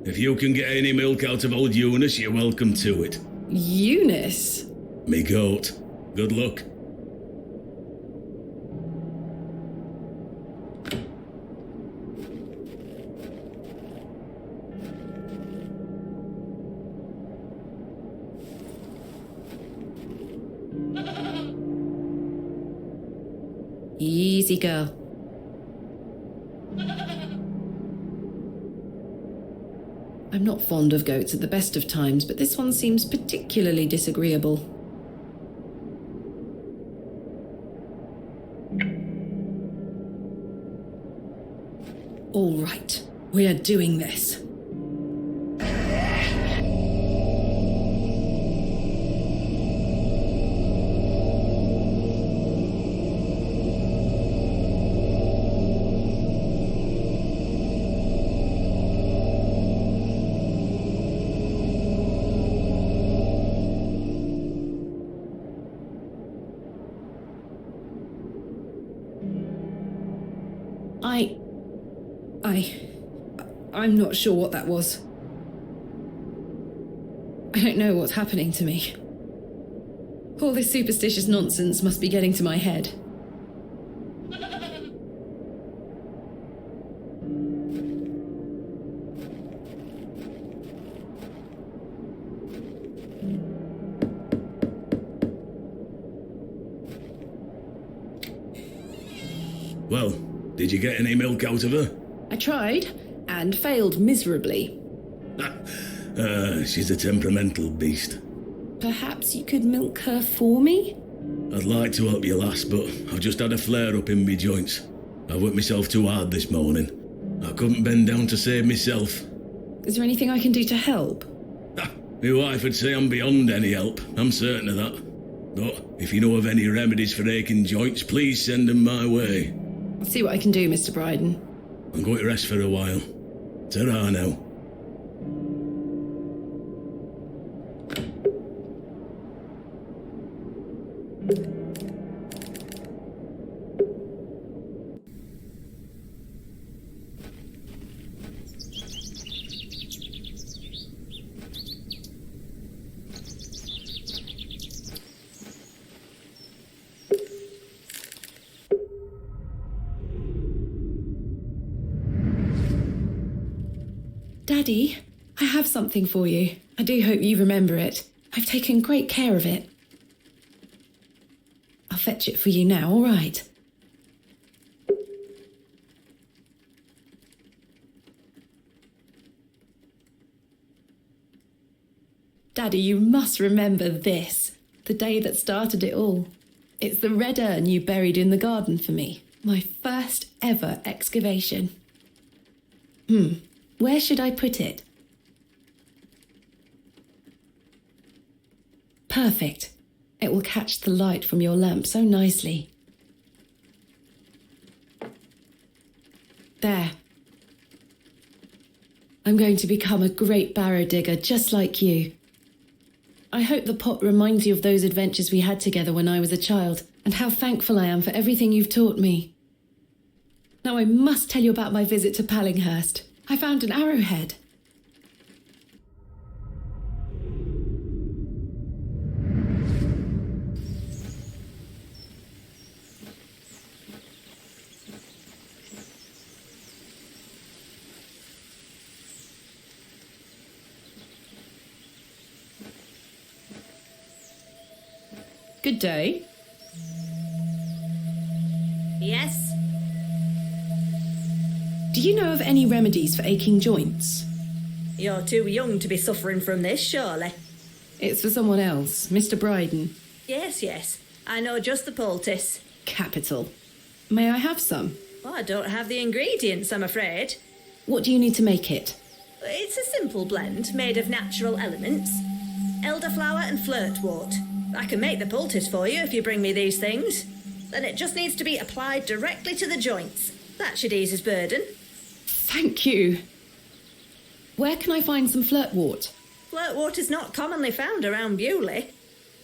If you can get any milk out of old Eunice, you're welcome to it. Eunice? Me goat. Good luck. Easy, girl. I'm not fond of goats at the best of times, but this one seems particularly disagreeable. All right, we are doing this. I'm not sure what that was. I don't know what's happening to me. All this superstitious nonsense must be getting to my head. Well, did you get any milk out of her? I tried, and failed miserably. She's a temperamental beast. Perhaps you could milk her for me? I'd like to help you, lass, but I've just had a flare-up in me joints. I worked myself too hard this morning. I couldn't bend down to save myself. Is there anything I can do to help? My wife would say I'm beyond any help, I'm certain of that. But if you know of any remedies for aching joints, please send them my way. I'll see what I can do, Mr. Bryden. I'm going to rest for a while. Ta-ra now. Daddy, I have something for you. I do hope you remember it. I've taken great care of it. I'll fetch it for you now, all right? Daddy, you must remember this. The day that started it all. It's the red urn you buried in the garden for me. My first ever excavation. Where should I put it? Perfect. It will catch the light from your lamp so nicely. There. I'm going to become a great barrow digger just like you. I hope the pot reminds you of those adventures we had together when I was a child, and how thankful I am for everything you've taught me. Now I must tell you about my visit to Pallinghurst. I found an arrowhead. Good day. Yes? Do you know of any remedies for aching joints? You're too young to be suffering from this, surely. It's for someone else, Mr. Bryden. Yes. I know just the poultice. Capital. May I have some? Well, I don't have the ingredients, I'm afraid. What do you need to make it? It's a simple blend made of natural elements. Elderflower and flirtwort. I can make the poultice for you if you bring me these things. Then it just needs to be applied directly to the joints. That should ease his burden. Thank you. Where can I find some flirtwort? Flirtwort is not commonly found around Bewley.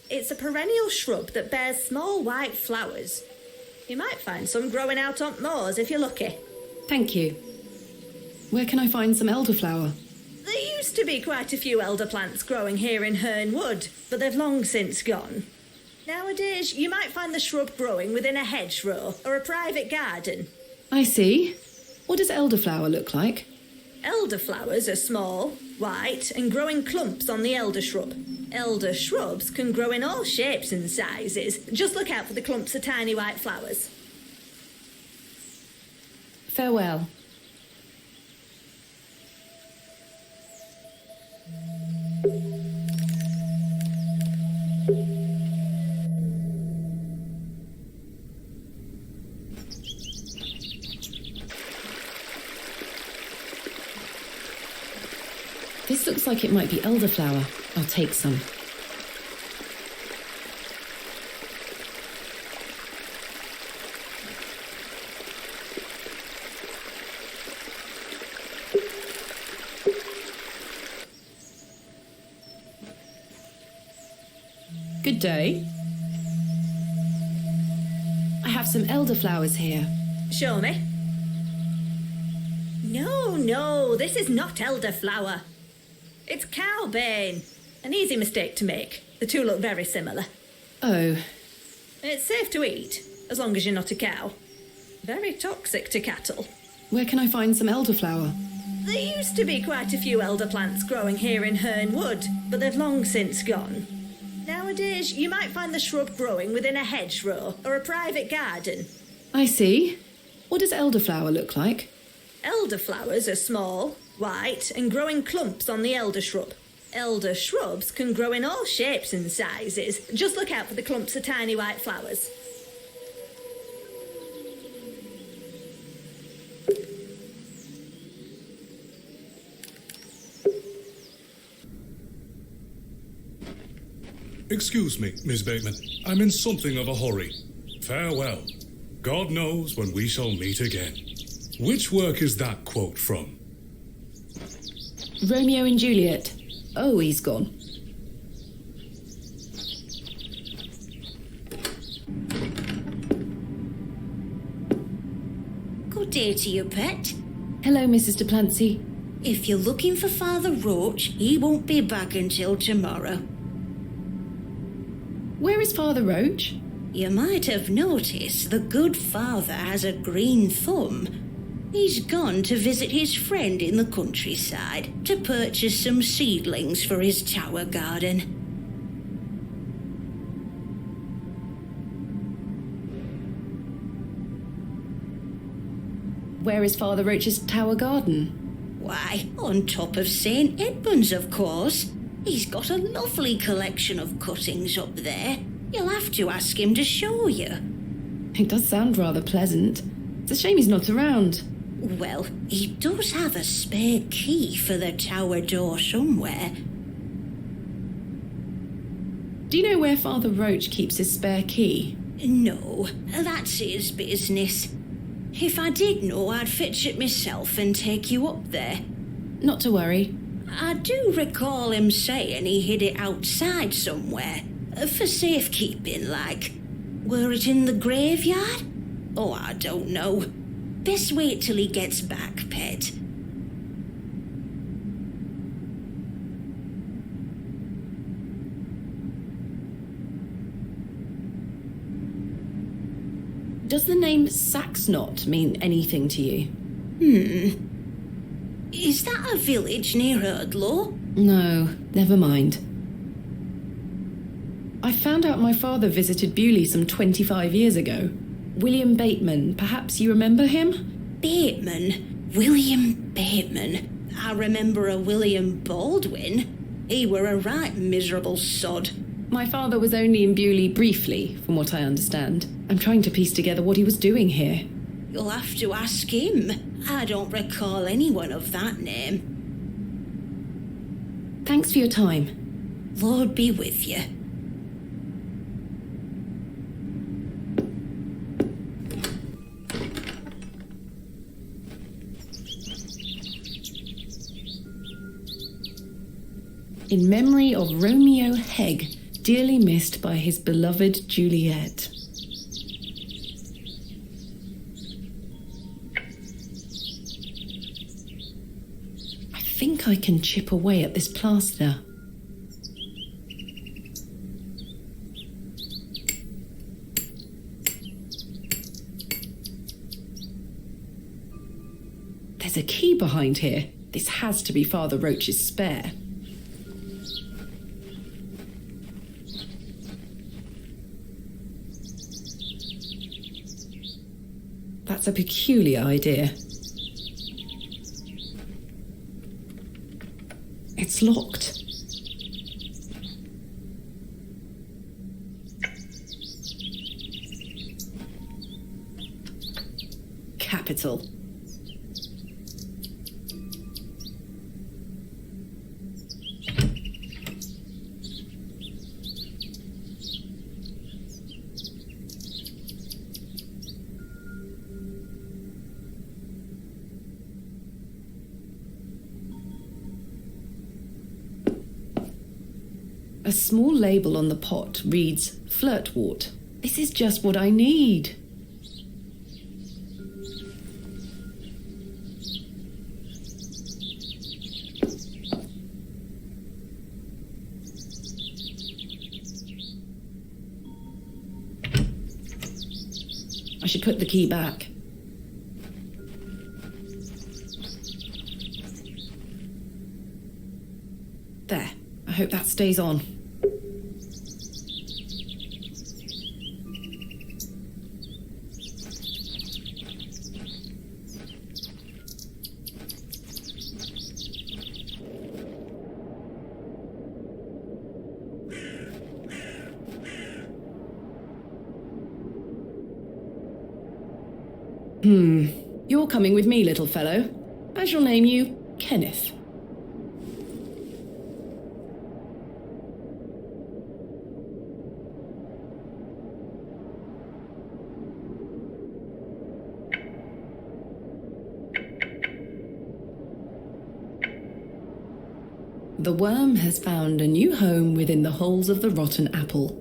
It's a perennial shrub that bears small white flowers. You might find some growing out on moors if you're lucky. Thank you. Where can I find some elderflower? There used to be quite a few elder plants growing here in Herne Wood, but they've long since gone. Nowadays, you might find the shrub growing within a hedgerow or a private garden. I see. What does elderflower look like? Elderflowers are small, white, and grow in clumps on the elder shrub. Elder shrubs can grow in all shapes and sizes. Just look out for the clumps of tiny white flowers. Farewell. This looks like it might be elderflower. I'll take some. Good day. I have some elderflowers here. Show me. No, this is not elderflower. It's cowbane. An easy mistake to make. The two look very similar. Oh. It's safe to eat, as long as you're not a cow. Very toxic to cattle. Where can I find some elderflower? There used to be quite a few elder plants growing here in Herne Wood, but they've long since gone. Nowadays, you might find the shrub growing within a hedgerow or a private garden. I see. What does elderflower look like? Elderflowers are small, white, and grow in clumps on the elder shrub. Elder shrubs can grow in all shapes and sizes. Just look out for the clumps of tiny white flowers. Excuse me, Miss Bateman. I'm in something of a hurry. Farewell. God knows when we shall meet again. Which work is that quote from? Romeo and Juliet. Oh, he's gone. Good day to you, pet. Hello, Mrs. de Plancy. If you're looking for Father Roach, he won't be back until tomorrow. Where is Father Roach? You might have noticed the good father has a green thumb. He's gone to visit his friend in the countryside to purchase some seedlings for his tower garden. Where is Father Roach's tower garden? Why, on top of St. Edmund's, of course. He's got a lovely collection of cuttings up there. You'll have to ask him to show you. It does sound rather pleasant. It's a shame he's not around. Well, he does have a spare key for the tower door somewhere. Do you know where Father Roach keeps his spare key? No, that's his business. If I did know, I'd fetch it myself and take you up there. Not to worry. I do recall him saying he hid it outside somewhere, for safekeeping, like. Were it in the graveyard? Oh, I don't know. Best wait till he gets back, pet. Does the name Saxnot mean anything to you? Is that a village near Erdlow? No, never mind. I found out my father visited Bewley some 25 years ago. William Bateman, perhaps you remember him? Bateman? William Bateman? I remember a William Baldwin. He were a right miserable sod. My father was only in Bewley briefly, from what I understand. I'm trying to piece together what he was doing here. You'll have to ask him. I don't recall anyone of that name. Thanks for your time. Lord be with you. In memory of Romeo Hegg, dearly missed by his beloved Juliet. I think I can chip away at this plaster. There's a key behind here. This has to be Father Roach's spare. That's a peculiar idea. It's locked. Capital. A small label on the pot reads flirtwort. This is just what I need. I should put the key back. There. I hope that stays on. You're coming with me, little fellow. I shall name you Kenneth. The worm has found a new home within the holes of the rotten apple.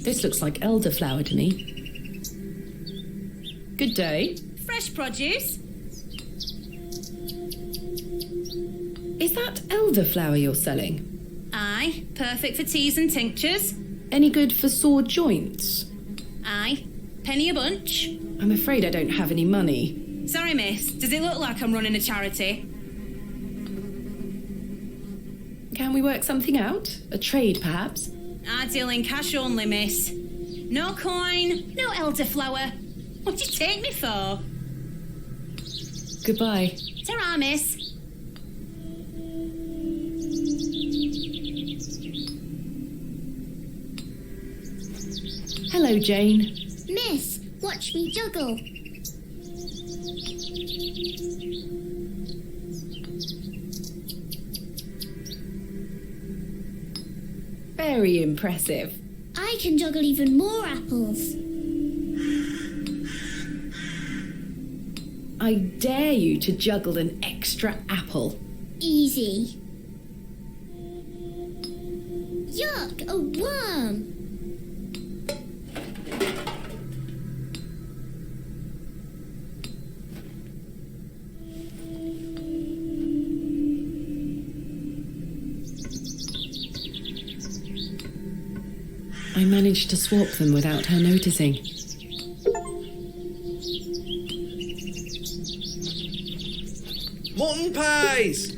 This looks like elderflower to me. Good day. Fresh produce? Is that elderflower you're selling? Aye, perfect for teas and tinctures. Any good for sore joints? Aye, penny a bunch. I'm afraid I don't have any money. Sorry, miss, does it look like I'm running a charity? Can we work something out? A trade, perhaps? I deal in cash only, miss. No coin, no elderflower. What do you take me for? Goodbye. Ta-ra, miss. Hello, Jane. Miss, watch me juggle. Very impressive. I can juggle even more apples. I dare you to juggle an extra apple. Easy. Yuck, a worm. I managed to swap them without her noticing. Mutton pies!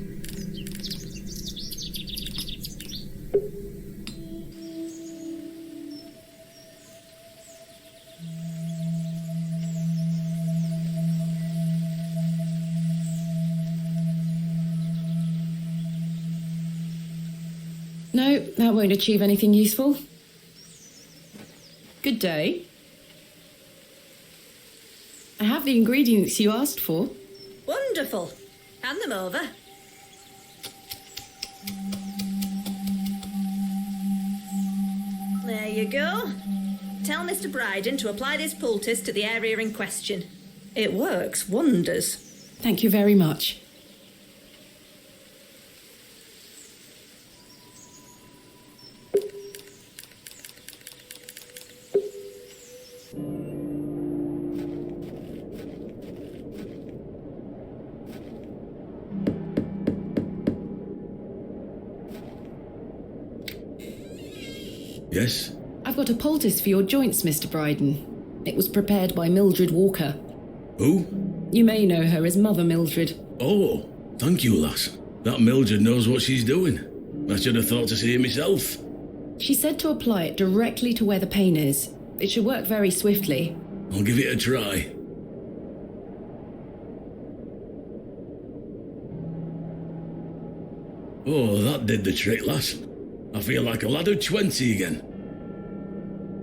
No, that won't achieve anything useful. Good day. I have the ingredients you asked for. Wonderful. Hand them over. There you go. Tell Mr. Bryden to apply this poultice to the area in question. It works wonders. Thank you very much. Yes? I've got a poultice for your joints, Mr. Bryden. It was prepared by Mildred Walker. Who? You may know her as Mother Mildred. Oh, thank you, lass. That Mildred knows what she's doing. I should have thought to see it myself. She said to apply it directly to where the pain is. It should work very swiftly. I'll give it a try. Oh, that did the trick, lass. I feel like a lad of 20 again.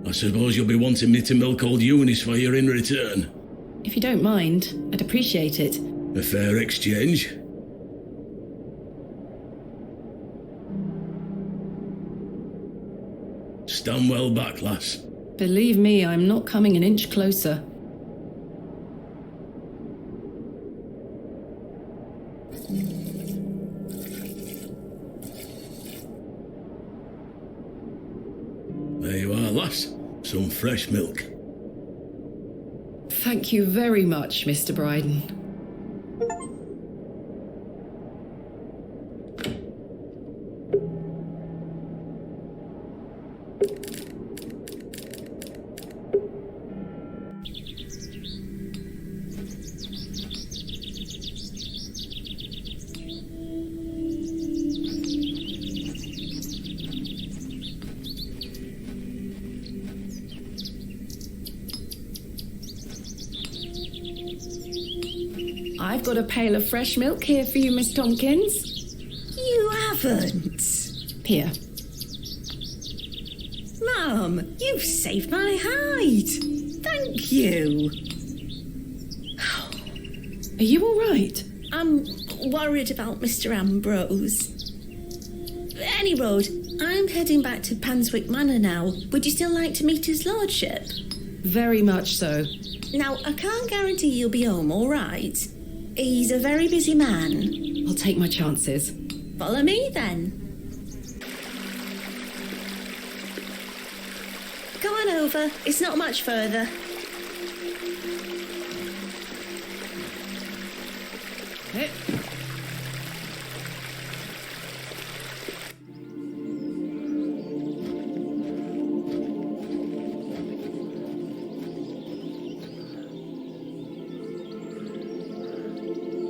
I suppose you'll be wanting me to milk old Eunice for you in return. If you don't mind, I'd appreciate it. A fair exchange. Stand well back, lass. Believe me, I'm not coming an inch closer. There you are, lass. Some fresh milk. Thank you very much, Mr. Bryden. I've got a pail of fresh milk here for you, Miss Tompkins. You haven't? Here. Mum, you've saved my hide. Thank you. Are you all right? I'm worried about Mr. Ambrose. Any road, I'm heading back to Panswick Manor now. Would you still like to meet his lordship? Very much so. Now, I can't guarantee you'll be home, all right? He's a very busy man. I'll take my chances. Follow me, then. Come on over. It's not much further.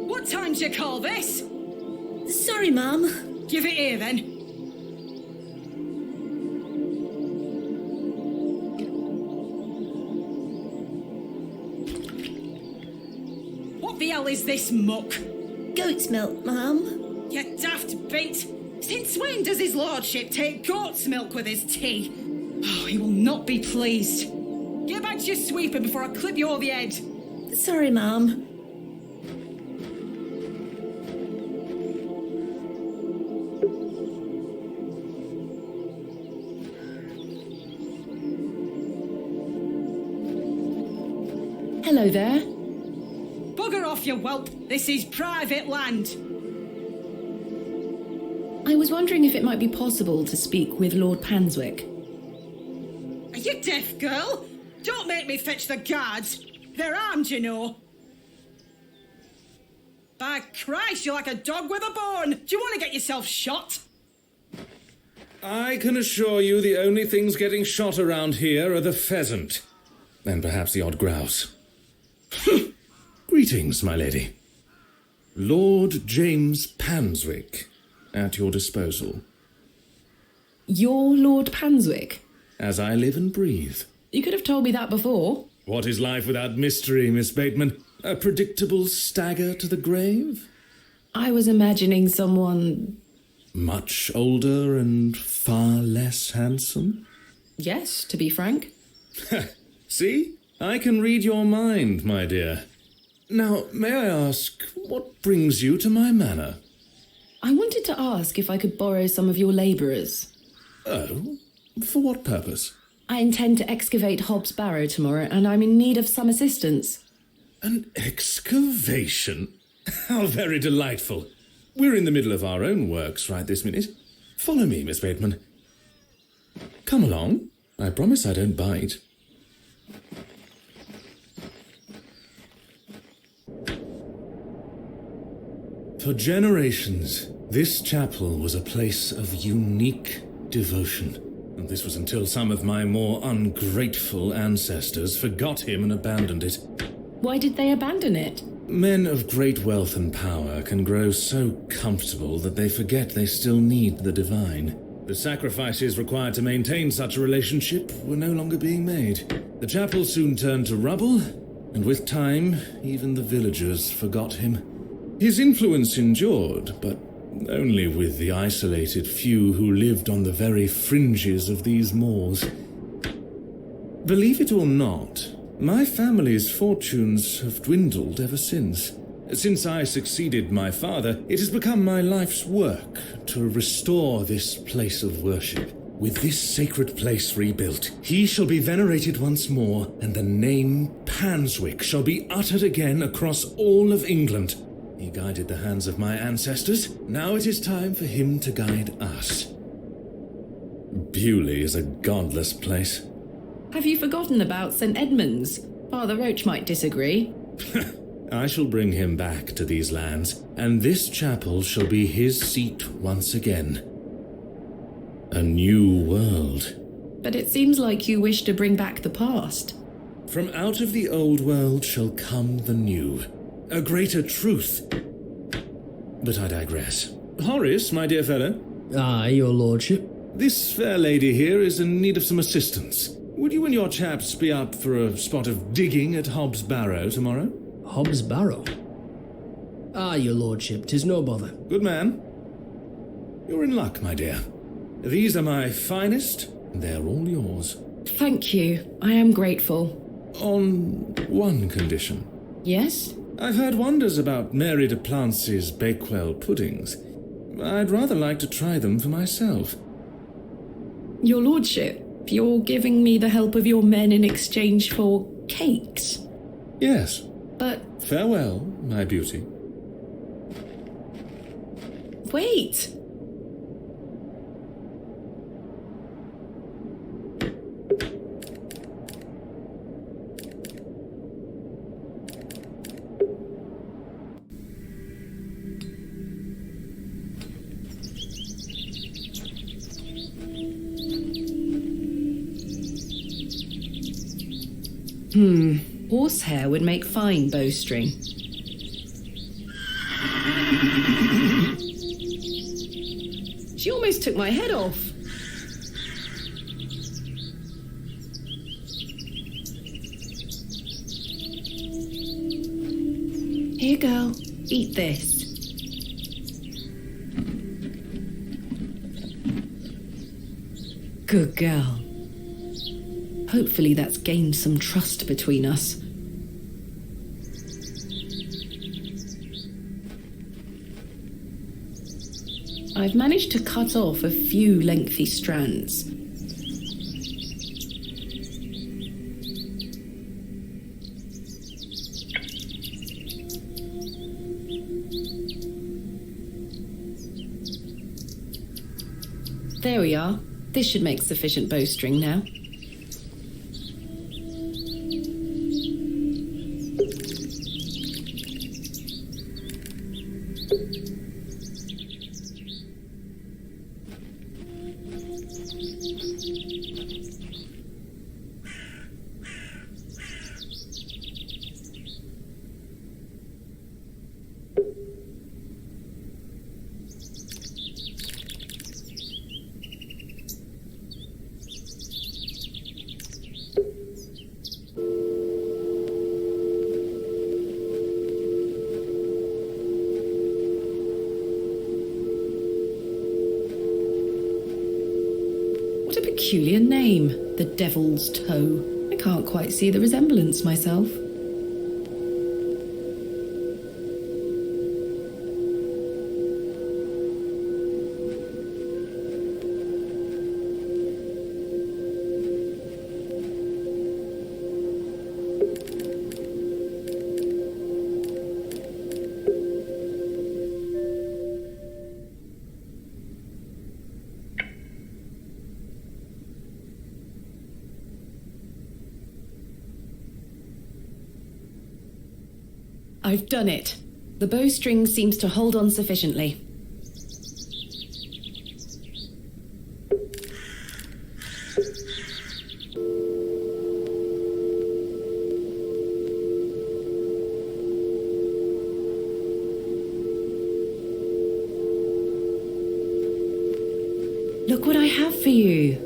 What time do you call this? Sorry, Mum. Give it here, then. What the hell is this muck? Goat's milk, Mum. You daft beat. Since when does his lordship take goat's milk with his tea? Oh, he will not be pleased. Get back to your sweeper before I clip you over the head. Sorry, Mum. Hello there. Bugger off, you whelp. This is private land. I was wondering if it might be possible to speak with Lord Panswick. Are you deaf, girl? Don't make me fetch the guards. They're armed, you know. By Christ, you're like a dog with a bone. Do you want to get yourself shot? I can assure you the only things getting shot around here are the pheasant. And perhaps the odd grouse. Greetings, my lady. Lord James Panswick, at your disposal. You're Lord Panswick? As I live and breathe. You could have told me that before. What is life without mystery, Miss Bateman? A predictable stagger to the grave? I was imagining someone... Much older and far less handsome? Yes, to be frank. See? I can read your mind, my dear. Now, may I ask, what brings you to my manor? I wanted to ask if I could borrow some of your labourers. Oh? For what purpose? I intend to excavate Hobb's Barrow tomorrow, and I'm in need of some assistance. An excavation? How very delightful. We're in the middle of our own works right this minute. Follow me, Miss Bateman. Come along. I promise I don't bite. For generations, this chapel was a place of unique devotion. And this was until some of my more ungrateful ancestors forgot him and abandoned it. Why did they abandon it? Men of great wealth and power can grow so comfortable that they forget they still need the divine. The sacrifices required to maintain such a relationship were no longer being made. The chapel soon turned to rubble, and with time, even the villagers forgot him. His influence endured, but only with the isolated few who lived on the very fringes of these moors. Believe it or not, my family's fortunes have dwindled ever since. Since I succeeded my father, it has become my life's work to restore this place of worship. With this sacred place rebuilt, he shall be venerated once more, and the name Panswick shall be uttered again across all of England. He guided the hands of my ancestors. Now it is time for him to guide us. Bewley is a godless place. Have you forgotten about St. Edmund's? Father Roach might disagree. I shall bring him back to these lands, and this chapel shall be his seat once again. A new world. But it seems like you wish to bring back the past. From out of the old world shall come the new. A greater truth. But I digress. Horace, my dear fellow. Aye, your lordship. This fair lady here is in need of some assistance. Would you and your chaps be up for a spot of digging at Hob's Barrow tomorrow? Hob's Barrow? Aye, your lordship, 'tis no bother. Good man. You're in luck, my dear. These are my finest, and they're all yours. Thank you. I am grateful. On one condition. Yes? I've heard wonders about Mary de Plancy's Bakewell puddings. I'd rather like to try them for myself. Your lordship, you're giving me the help of your men in exchange for cakes? Yes. But... Farewell, my beauty. Wait! Horsehair would make fine bowstring. She almost took my head off. Here, girl. Eat this. Good girl. Hopefully that's gained some trust between us. I've managed to cut off a few lengthy strands. There we are. This should make sufficient bowstring now. Peculiar name, the Devil's Toe. I can't quite see the resemblance myself. I've done it. The bowstring seems to hold on sufficiently. Look what I have for you.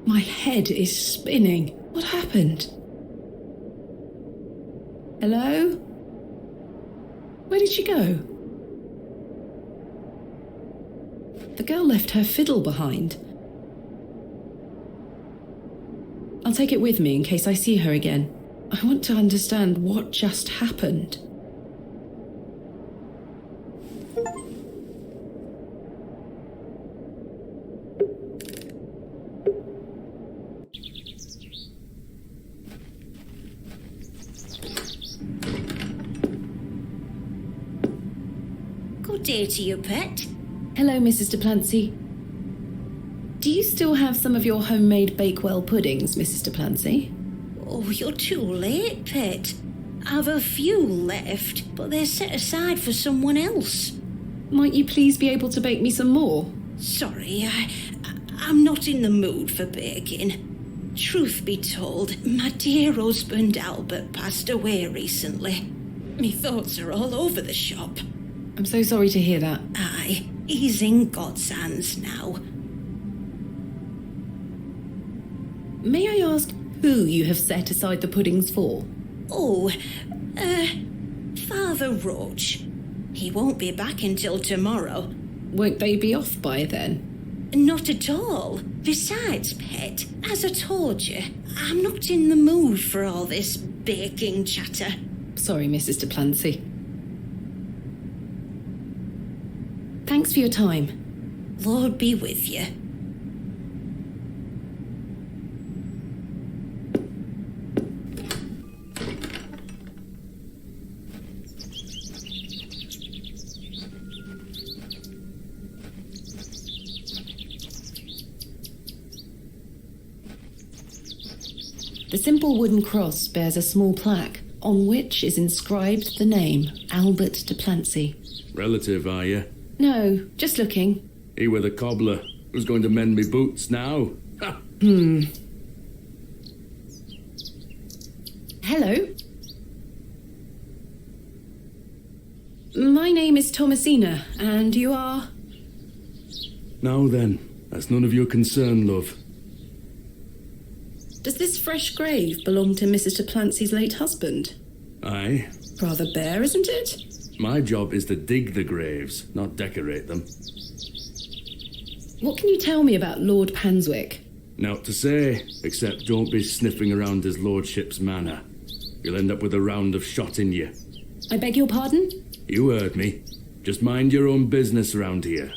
My head is spinning. What happened? Hello? Where did she go? The girl left her fiddle behind. I'll take it with me in case I see her again. I want to understand what just happened. Good day to you, pet. Hello, Mrs. Duplancy. Do you still have some of your homemade Bakewell puddings, Mrs. Duplancy? Oh, you're too late, pet. I've a few left, but they're set aside for someone else. Might you please be able to bake me some more? Sorry, I'm not in the mood for baking. Truth be told, my dear husband Albert passed away recently. Me thoughts are all over the shop. I'm so sorry to hear that. Aye, he's in God's hands now. May I ask who you have set aside the puddings for? Oh, Father Roach. He won't be back until tomorrow. Won't they be off by then? Not at all. Besides, pet, as I told you, I'm not in the mood for all this baking chatter. Sorry, Mrs. Duplancy. Thanks for your time. Lord be with you. The simple wooden cross bears a small plaque on which is inscribed the name Albert Duplancy. Relative, are you? No, just looking. He were the cobbler who's going to mend me boots now. Ha! Hello. My name is Thomasina, and you are? Now then, that's none of your concern, love. Does this fresh grave belong to Mrs. Duplancy's late husband? Aye. Rather bare, isn't it? My job is to dig the graves, not decorate them. What can you tell me about Lord Panswick? Naught to say, except don't be sniffing around his lordship's manor. You'll end up with a round of shot in you. I beg your pardon? You heard me. Just mind your own business around here.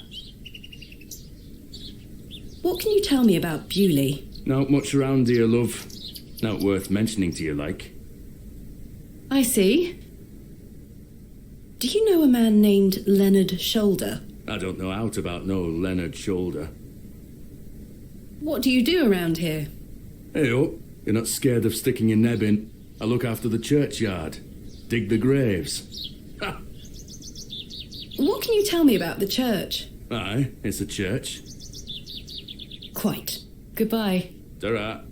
What can you tell me about Bewley? Not much around here, love. Not worth mentioning to you, like. I see. Do you know a man named Leonard Shoulder? I don't know aught about no Leonard Shoulder. What do you do around here? Hey up, you're not scared of sticking your neb in. I look after the churchyard. Dig the graves. Ha! What can you tell me about the church? Aye, it's a church. Quite. Goodbye. Ta-ra.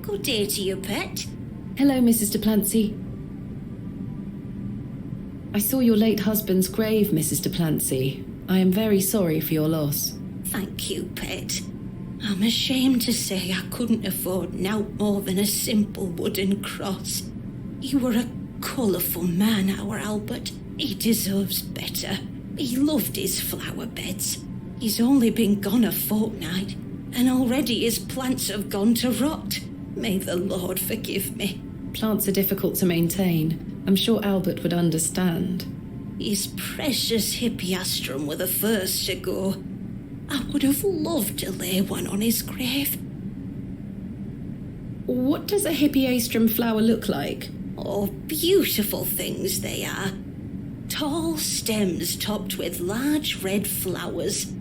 Good day to you, pet. Hello, Mrs. Duplancy. I saw your late husband's grave, Mrs. Duplancy. I am very sorry for your loss. Thank you, pet. I'm ashamed to say I couldn't afford naught more than a simple wooden cross. You were a colourful man, our Albert. He deserves better. He loved his flower beds. He's only been gone a fortnight, and already his plants have gone to rot. May the Lord forgive me. Plants are difficult to maintain. I'm sure Albert would understand. His precious hippeastrum were the first to go. I would have loved to lay one on his grave. What does a hippeastrum flower look like? Oh, beautiful things they are. Tall stems topped with large red flowers.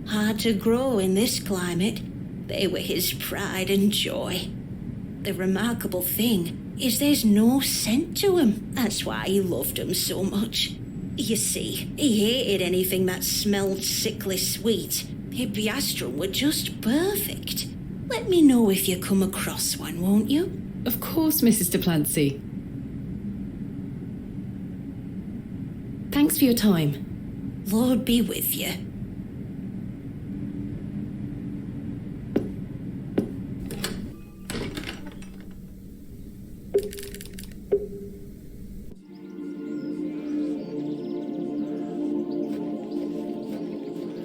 Hard to grow in this climate. They were his pride and joy. The remarkable thing is there's no scent to 'em. That's why he loved 'em so much. You see, he hated anything that smelled sickly sweet. Hippeastrum were just perfect. Let me know if you come across one, won't you? Of course, Mrs. Duplancy. Thanks for your time. Lord be with you.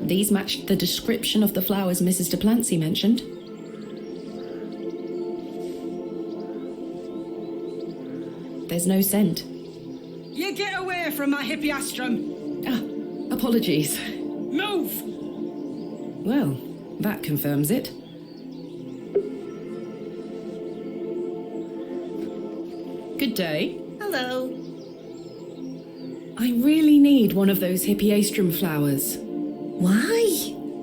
These matched the description of the flowers Mrs. Duplancy mentioned. There's no scent. You get away from my hippeastrum! Ah, apologies. Move! Well, that confirms it. Good day. Hello. I really need one of those hippeastrum flowers. Why?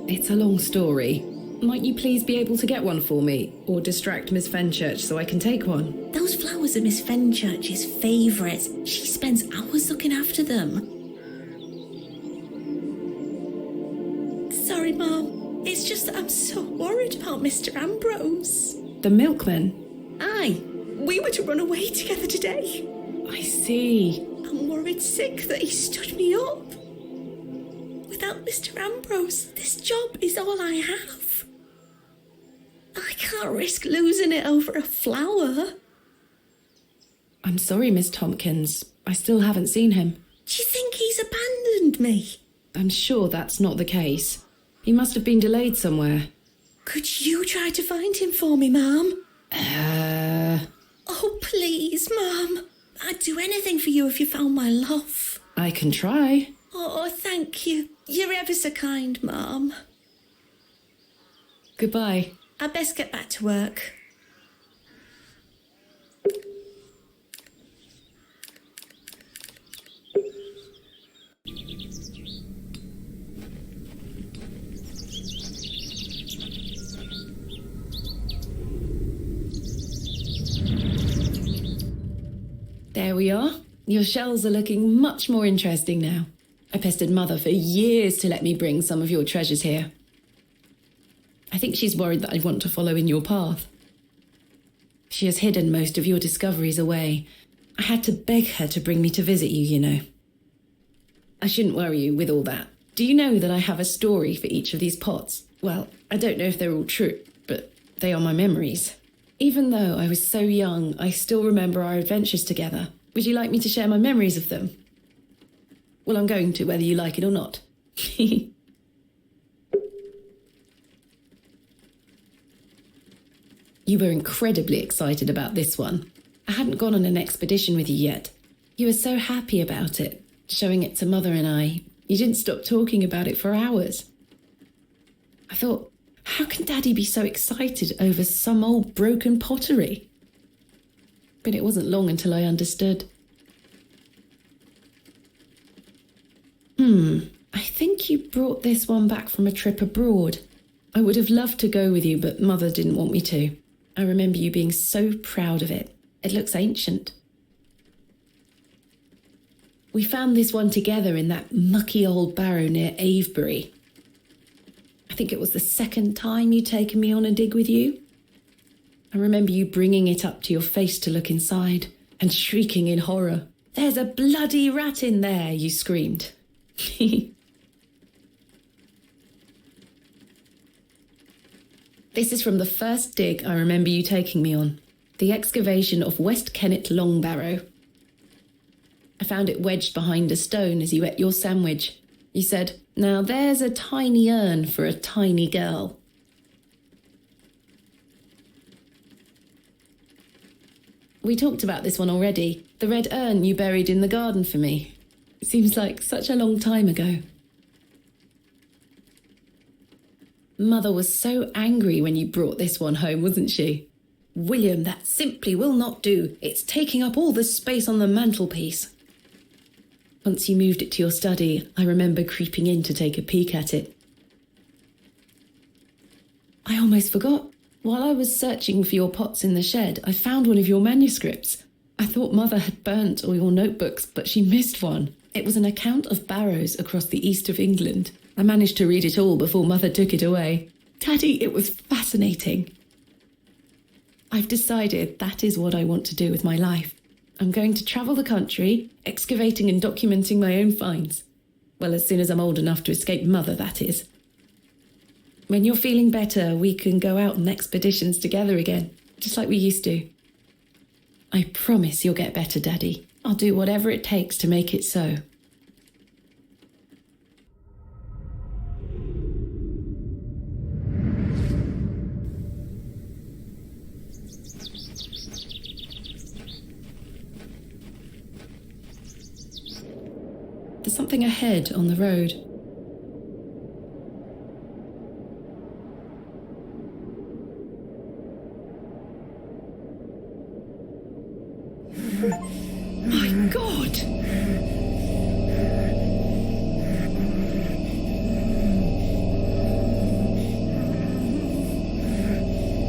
It's a long story. Might you please be able to get one for me, or distract Miss Fenchurch so I can take one? Those flowers are Miss Fenchurch's favourites. She spends hours looking after them. Sorry, Mum. It's just that I'm so worried about Mr. Ambrose. The milkman? Aye. We were to run away together today. I see. I'm worried sick that he stood me up. Without Mr. Ambrose, this job is all I have. I can't risk losing it over a flower. I'm sorry, Miss Tompkins. I still haven't seen him. Do you think he's abandoned me? I'm sure that's not the case. He must have been delayed somewhere. Could you try to find him for me, Mum? Oh, please, Mum. I'd do anything for you if you found my love. I can try. Oh, thank you. You're ever so kind, Mum. Goodbye. I'd best get back to work. There we are. Your shells are looking much more interesting now. I pestered Mother for years to let me bring some of your treasures here. I think she's worried that I want to follow in your path. She has hidden most of your discoveries away. I had to beg her to bring me to visit you, you know. I shouldn't worry you with all that. Do you know that I have a story for each of these pots? Well, I don't know if they're all true, but they are my memories. Even though I was so young, I still remember our adventures together. Would you like me to share my memories of them? Well, I'm going to, whether you like it or not. You were incredibly excited about this one. I hadn't gone on an expedition with you yet. You were so happy about it, showing it to Mother and I. You didn't stop talking about it for hours. I thought, how can Daddy be so excited over some old broken pottery? But it wasn't long until I understood. I think you brought this one back from a trip abroad. I would have loved to go with you, but Mother didn't want me to. I remember you being so proud of it. It looks ancient. We found this one together in that mucky old barrow near Avebury. I think it was the second time you'd taken me on a dig with you. I remember you bringing it up to your face to look inside and shrieking in horror. "There's a bloody rat in there," you screamed. This is from the first dig I remember you taking me on, the excavation of West Kennet Long Barrow. I found it wedged behind a stone as you ate your sandwich. You said, "Now there's a tiny urn for a tiny girl." We talked about this one already. The red urn you buried in the garden for me. It seems like such a long time ago. Mother was so angry when you brought this one home, wasn't she? "William, that simply will not do. It's taking up all the space on the mantelpiece." Once you moved it to your study, I remember creeping in to take a peek at it. I almost forgot. While I was searching for your pots in the shed, I found one of your manuscripts. I thought Mother had burnt all your notebooks, but she missed one. It was an account of barrows across the east of England. I managed to read it all before Mother took it away. Daddy, it was fascinating. I've decided that is what I want to do with my life. I'm going to travel the country, excavating and documenting my own finds. Well, as soon as I'm old enough to escape Mother, that is. When you're feeling better, we can go out on expeditions together again, just like we used to. I promise you'll get better, Daddy. I'll do whatever it takes to make it so. There's something ahead on the road. My God!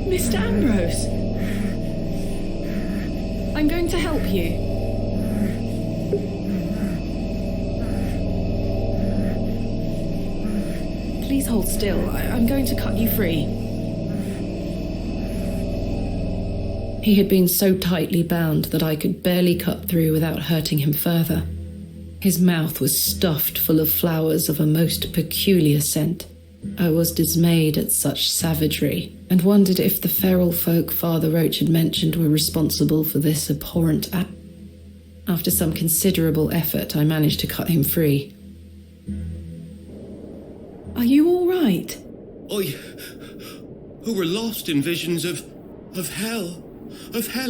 Mr. Ambrose! I'm going to help you. Please hold still. I'm going to cut you free. He had been so tightly bound that I could barely cut through without hurting him further. His mouth was stuffed full of flowers of a most peculiar scent. I was dismayed at such savagery, and wondered if the feral folk Father Roach had mentioned were responsible for this abhorrent act. After some considerable effort, I managed to cut him free. Are you all right? Who were lost in visions of hell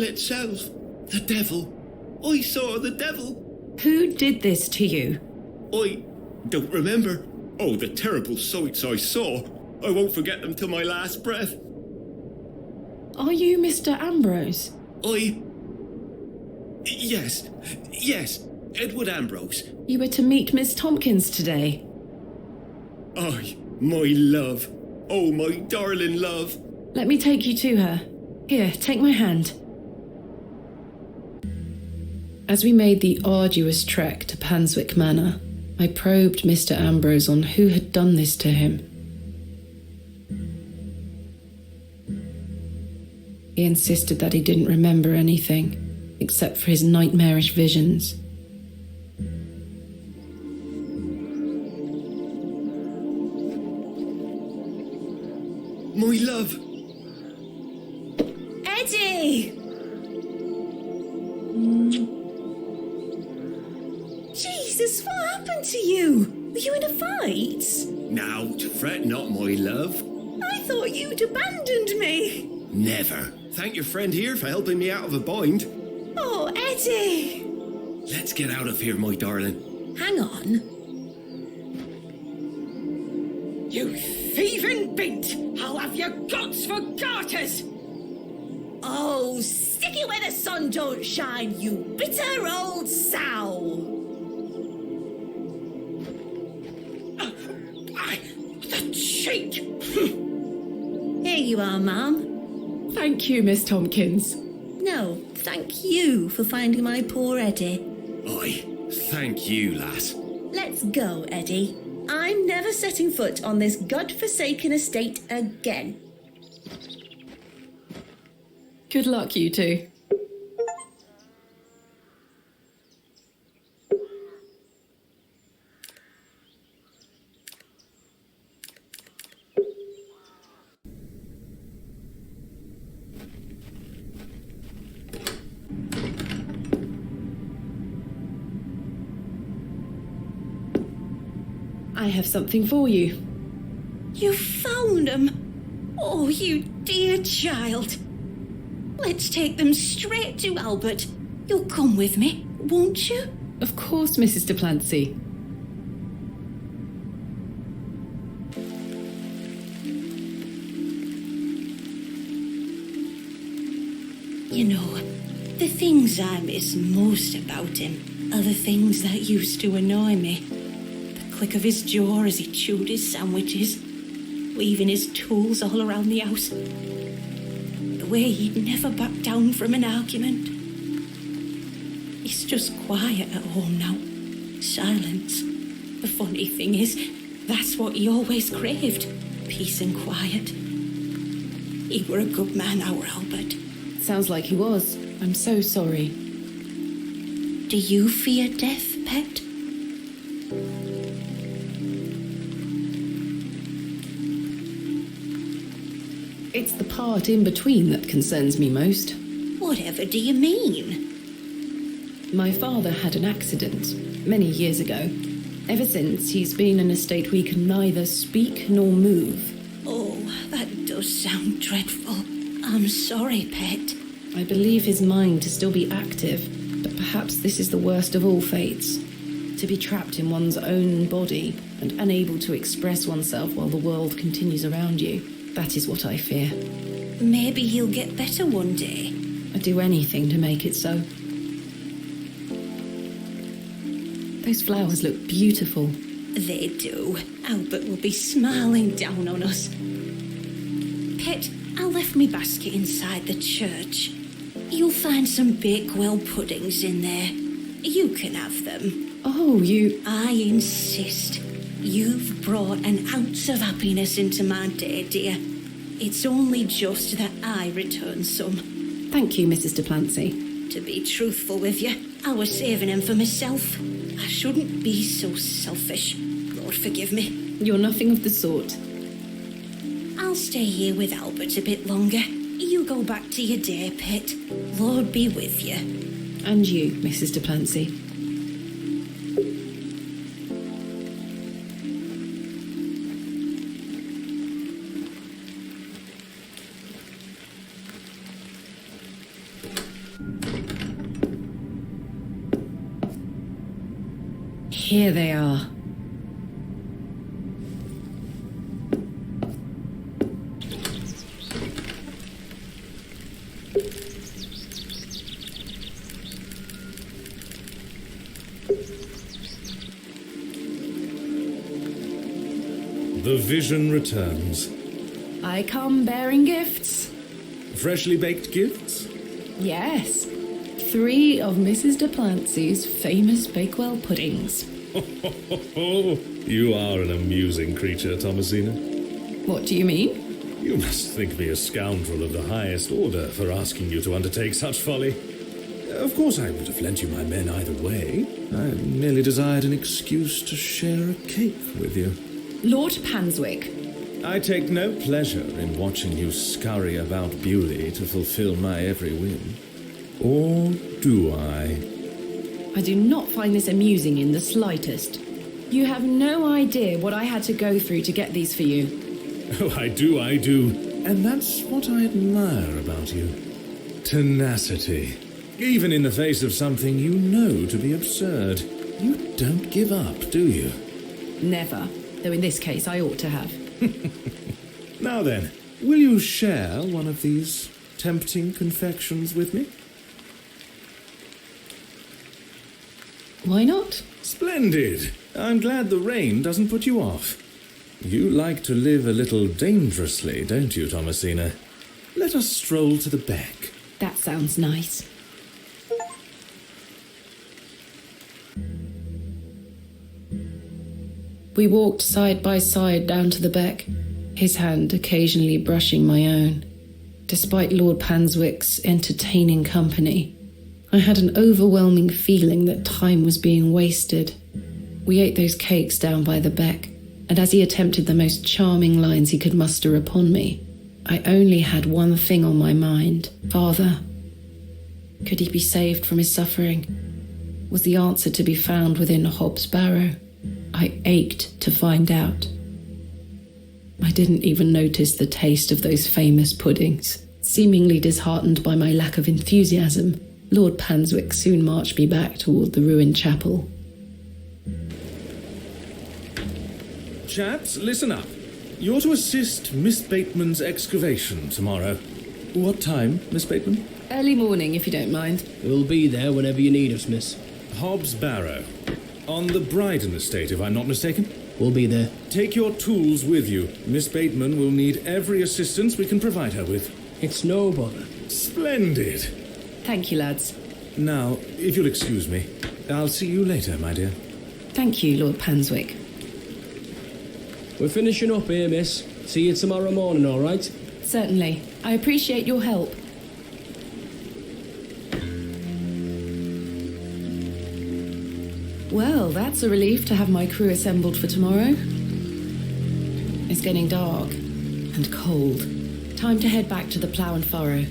itself, the devil. I saw the devil. Who did this to you? I don't remember. Oh, the terrible sights I saw. I won't forget them till my last breath. Are you Mr. Ambrose? Yes, Edward Ambrose. You were to meet Miss Tompkins today. My love. Oh, my darling love. Let me take you to her. Here, take my hand. As we made the arduous trek to Panswick Manor, I probed Mr. Ambrose on who had done this to him. He insisted that he didn't remember anything, except for his nightmarish visions. My love. Eddie! Jesus, what happened to you? Were you in a fight? Now, fret not, my love. I thought you'd abandoned me. Never. Thank your friend here for helping me out of a bind. Oh, Eddie! Let's get out of here, my darling. Hang on. You thieving bint! I'll have your guts for garters! Oh, stick it where the sun don't shine, you bitter old sow! The cheek! Here you are, ma'am. Thank you, Miss Tompkins. No, thank you for finding my poor Eddie. Aye, thank you, lass. Let's go, Eddie. I'm never setting foot on this godforsaken estate again. Good luck, you two. I have something for you. You found them? Oh, you dear child. Let's take them straight to Albert. You'll come with me, won't you? Of course, Mrs. de Plancy. You know, the things I miss most about him are the things that used to annoy me. The click of his jaw as he chewed his sandwiches, leaving his tools all around the house. The way he'd never back down from an argument. He's just quiet at home now. Silence. The funny thing is, that's what he always craved. Peace and quiet. He were a good man, our Albert. Sounds like he was. I'm so sorry. Do you fear death, pet? It's the part in between that concerns me most. Whatever do you mean? My father had an accident many years ago. Ever since, he's been in a state where he can neither speak nor move. Oh, that does sound dreadful. I'm sorry, pet. I believe his mind to still be active, but perhaps this is the worst of all fates. To be trapped in one's own body and unable to express oneself while the world continues around you. That is what I fear. Maybe he'll get better one day. I'd do anything to make it so. Those flowers look beautiful. They do. Albert will be smiling down on us. Pet, I left me basket inside the church. You'll find some Bakewell puddings in there. You can have them. Oh, you... I insist. You've brought an ounce of happiness into my day, dear. It's only just that I return some. Thank you, Mrs. de Plancy. To be truthful with you, I was saving them for myself. I shouldn't be so selfish. Lord forgive me. You're nothing of the sort. I'll stay here with Albert a bit longer. You go back to your day, Pet. Lord be with you. And you, Mrs. de Plancy. Here they are. The vision returns. I come bearing gifts. Freshly baked gifts? Yes. 3 of Mrs. de Plancy's famous Bakewell puddings. You are an amusing creature, Thomasina. What do you mean? You must think me a scoundrel of the highest order for asking you to undertake such folly. Of course I would have lent you my men either way. I merely desired an excuse to share a cake with you. Lord Panswick. I take no pleasure in watching you scurry about Bewley to fulfill my every whim. Or do I? I do not find this amusing in the slightest. You have no idea what I had to go through to get these for you. Oh, I do. And that's what I admire about you. Tenacity. Even in the face of something you know to be absurd. You don't give up, do you? Never. Though in this case I ought to have. Now then, will you share one of these tempting confections with me? Why not? Splendid. I'm glad the rain doesn't put you off. You like to live a little dangerously, don't you, Thomasina? Let us stroll to the beck. That sounds nice. We walked side by side down to the beck, his hand occasionally brushing my own. Despite Lord Panswick's entertaining company, I had an overwhelming feeling that time was being wasted. We ate those cakes down by the beck, and as he attempted the most charming lines he could muster upon me, I only had one thing on my mind. Father. Could he be saved from his suffering? Was the answer to be found within Hob's Barrow? I I ached to find out. I didn't even notice the taste of those famous puddings. Seemingly disheartened by my lack of enthusiasm, Lord Panswick soon marched me back toward the ruined chapel. Chaps, listen up. You're to assist Miss Bateman's excavation tomorrow. What time, Miss Bateman? Early morning, if you don't mind. We'll be there whenever you need us, miss. Hobbs Barrow. On the Bryden estate, if I'm not mistaken. We'll be there. Take your tools with you. Miss Bateman will need every assistance we can provide her with. It's no bother. Splendid. Thank you, lads. Now, if you'll excuse me, I'll see you later, my dear. Thank you, Lord Panswick. We're finishing up here, miss. See you tomorrow morning, all right? Certainly. I appreciate your help. Well, that's a relief to have my crew assembled for tomorrow. It's getting dark and cold. Time to head back to the plough and furrow.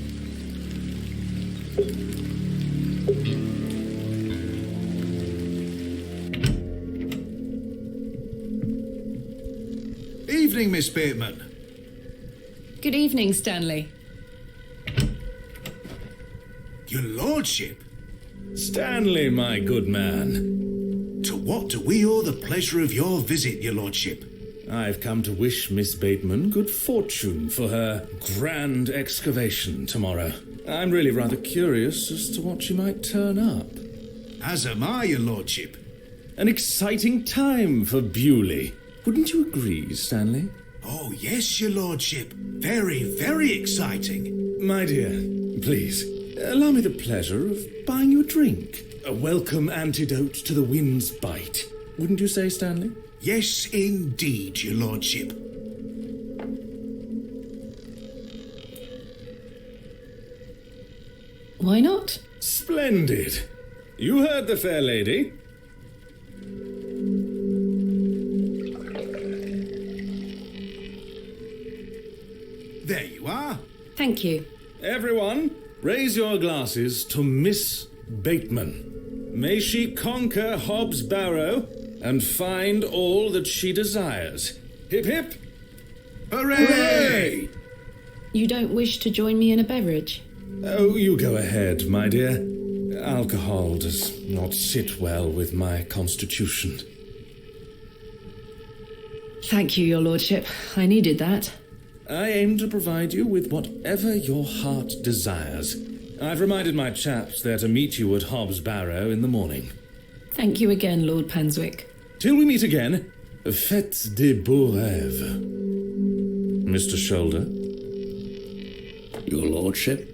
Evening, Miss Bateman. Good evening, Stanley. Your lordship? Stanley, my good man. To what do we owe the pleasure of your visit, your lordship? I've come to wish Miss Bateman good fortune for her grand excavation tomorrow. I'm really rather curious as to what she might turn up. As am I, your lordship. An exciting time for Bewley. Wouldn't you agree, Stanley? Oh, yes, your lordship. Very, very exciting. My dear, please, allow me the pleasure of buying you a drink. A welcome antidote to the wind's bite. Wouldn't you say, Stanley? Yes, indeed, your lordship. Why not? Splendid. You heard the fair lady. There you are. Thank you. Everyone, raise your glasses to Miss Bateman. May she conquer Hobbs Barrow and find all that she desires. Hip hip! Hooray! You don't wish to join me in a beverage? Oh, you go ahead, my dear. Alcohol does not sit well with my constitution. Thank you, your lordship. I needed that. I aim to provide you with whatever your heart desires. I've reminded my chaps they're to meet you at Hobbs Barrow in the morning. Thank you again, Lord Panswick. Till we meet again, faites des beaux rêves. Mr. Shoulder? Your lordship?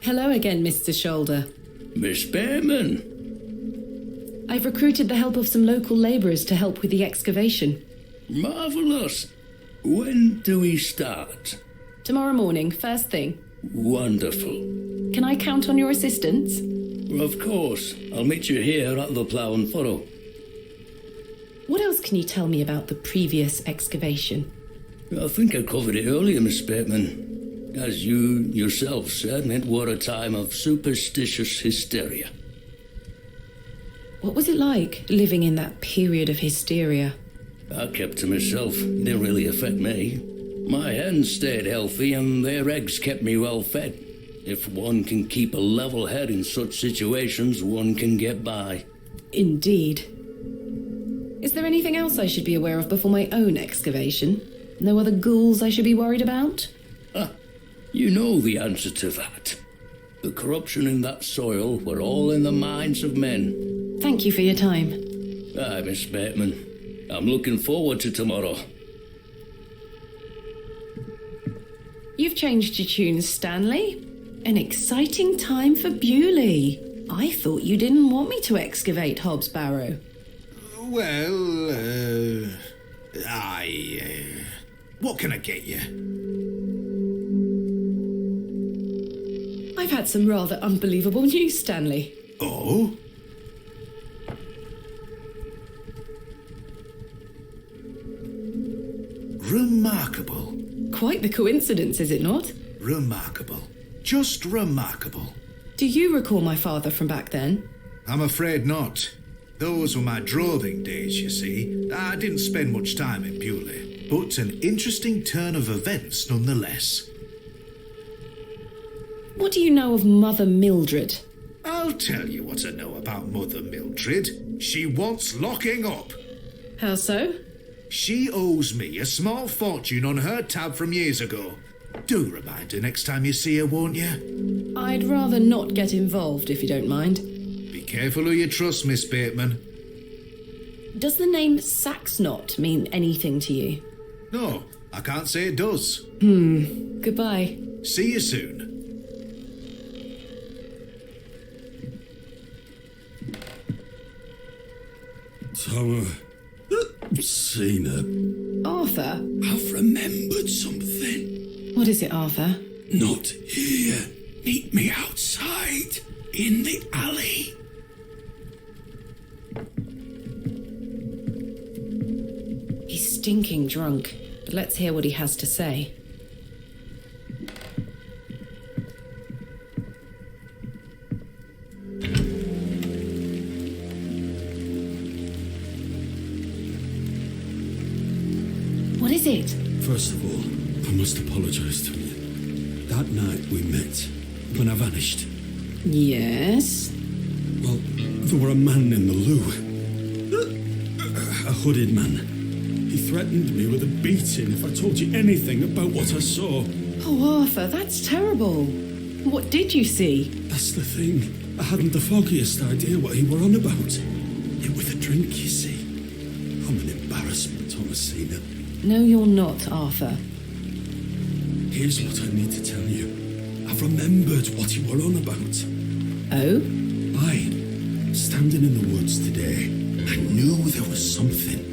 Hello again, Mr. Shoulder. Miss Bateman. I've recruited the help of some local labourers to help with the excavation. Marvellous. When do we start? Tomorrow morning, first thing. Wonderful. Can I count on your assistance? Of course. I'll meet you here at the plough and furrow. What else can you tell me about the previous excavation? I think I covered it earlier, Miss Bateman. As you yourself said, it were a time of superstitious hysteria. What was it like, living in that period of hysteria? I kept to myself. It didn't really affect me. My hens stayed healthy and their eggs kept me well fed. If one can keep a level head in such situations, one can get by. Indeed. Is there anything else I should be aware of before my own excavation? No other ghouls I should be worried about? You know the answer to that. The corruption in that soil were all in the minds of men. Thank you for your time. Aye, Miss Bateman. I'm looking forward to tomorrow. You've changed your tunes, Stanley. An exciting time for Bewley. I thought you didn't want me to excavate Hobbs Barrow. Well, what can I get you? I've had some rather unbelievable news, Stanley. Oh? Remarkable. Quite the coincidence, is it not? Remarkable. Just remarkable. Do you recall my father from back then? I'm afraid not. Those were my droving days, you see. I didn't spend much time in Bewley, but an interesting turn of events nonetheless. What do you know of Mother Mildred? I'll tell you what I know about Mother Mildred. She wants locking up. How so? She owes me a small fortune on her tab from years ago. Do remind her next time you see her, won't you? I'd rather not get involved, if you don't mind. Be careful who you trust, Miss Bateman. Does the name Saxnot mean anything to you? No, I can't say it does. Goodbye. See you soon. Tower. Seen her. Arthur? I've remembered something. What is it, Arthur? Not here. Meet me outside. In the alley. He's stinking drunk, but let's hear what he has to say. What is it? First of all, I must apologise to you. That night we met, when I vanished. Yes? Well, there were a man in the loo. A hooded man. He threatened me with a beating if I told you anything about what I saw. Oh, Arthur, that's terrible. What did you see? That's the thing. I hadn't the foggiest idea what he were on about. It was a drink, you see. I'm an embarrassment, Thomasina. No, you're not, Arthur. Here's what I need to tell you. I've remembered what you were on about. Oh? Aye. Standing in the woods today, I knew there was something.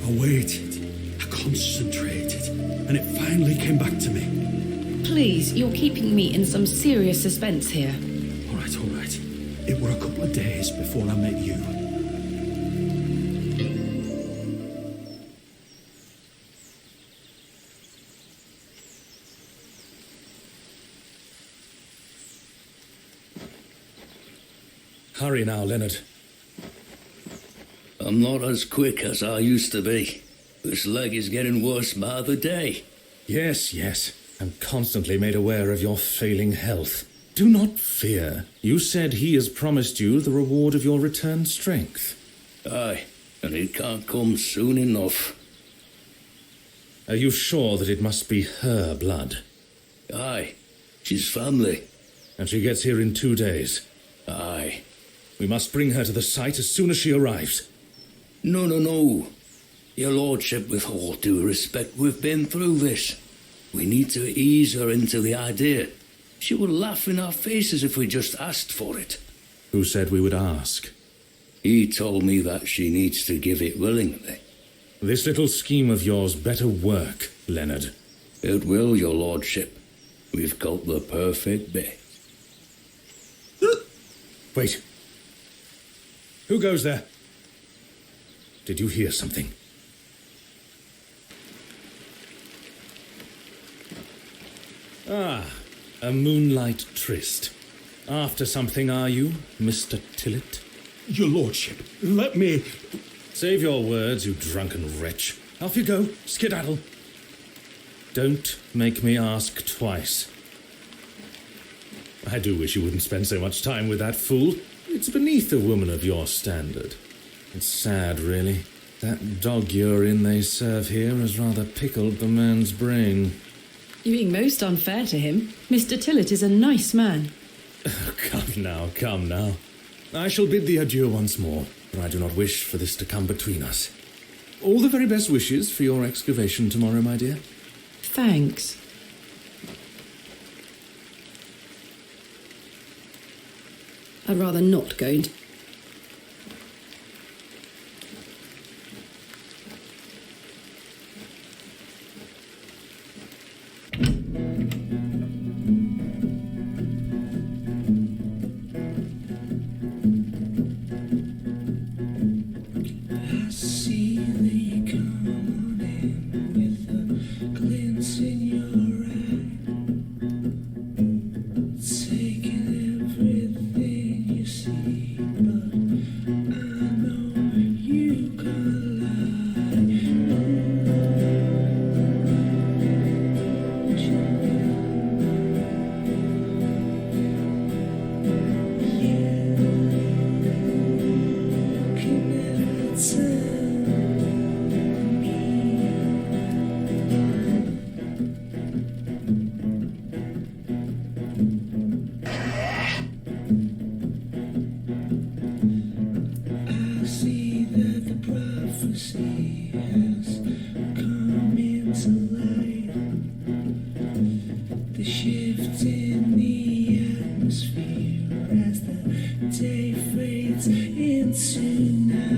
I waited. I concentrated. And it finally came back to me. Please, you're keeping me in some serious suspense here. All right, all right. It were a couple of days before I met you. Hurry now, Leonard. I'm not as quick as I used to be. This leg is getting worse by the day. Yes, yes. I'm constantly made aware of your failing health. Do not fear. You said he has promised you the reward of your returned strength. Aye, and it can't come soon enough. Are you sure that it must be her blood? Aye, she's family. And she gets here in 2 days? Aye. We must bring her to the site as soon as she arrives. No. Your lordship, with all due respect, we've been through this. We need to ease her into the idea. She would laugh in our faces if we just asked for it. Who said we would ask? He told me that she needs to give it willingly. This little scheme of yours better work, Leonard. It will, your lordship. We've got the perfect bit. Wait. Who goes there? Did you hear something? Ah, a moonlight tryst. After something, are you, Mr. Tillett? Your lordship, let me... Save your words, you drunken wretch. Off you go, skedaddle. Don't make me ask twice. I do wish you wouldn't spend so much time with that fool. It's beneath a woman of your standard. It's sad, really. That dog urine they serve here has rather pickled the man's brain. You're being most unfair to him. Mr. Tillett is a nice man. Come now. I shall bid thee adieu once more, for I do not wish for this to come between us. All the very best wishes for your excavation tomorrow, my dear. Thanks. I'd rather not go into... Taking everything you see. shift in the atmosphere as the day fades into night.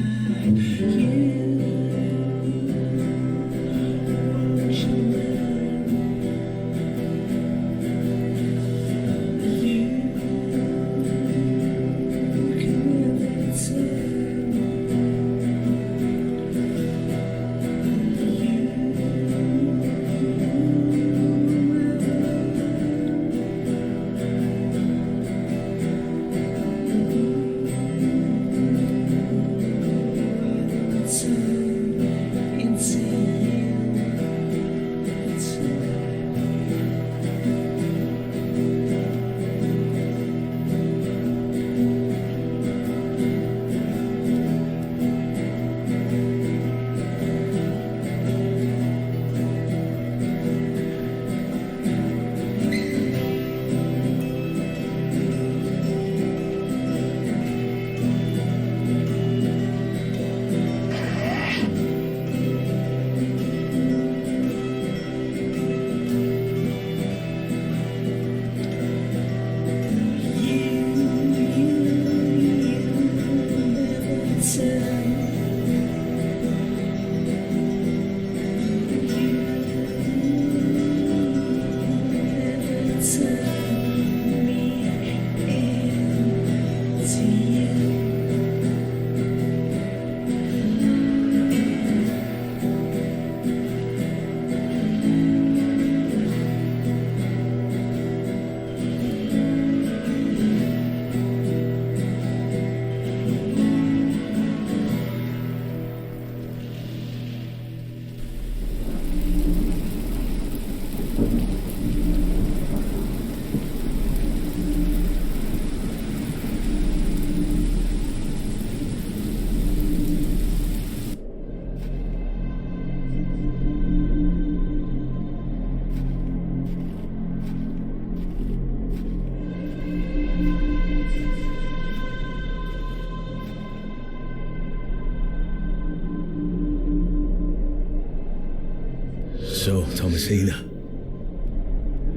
So, Thomasina,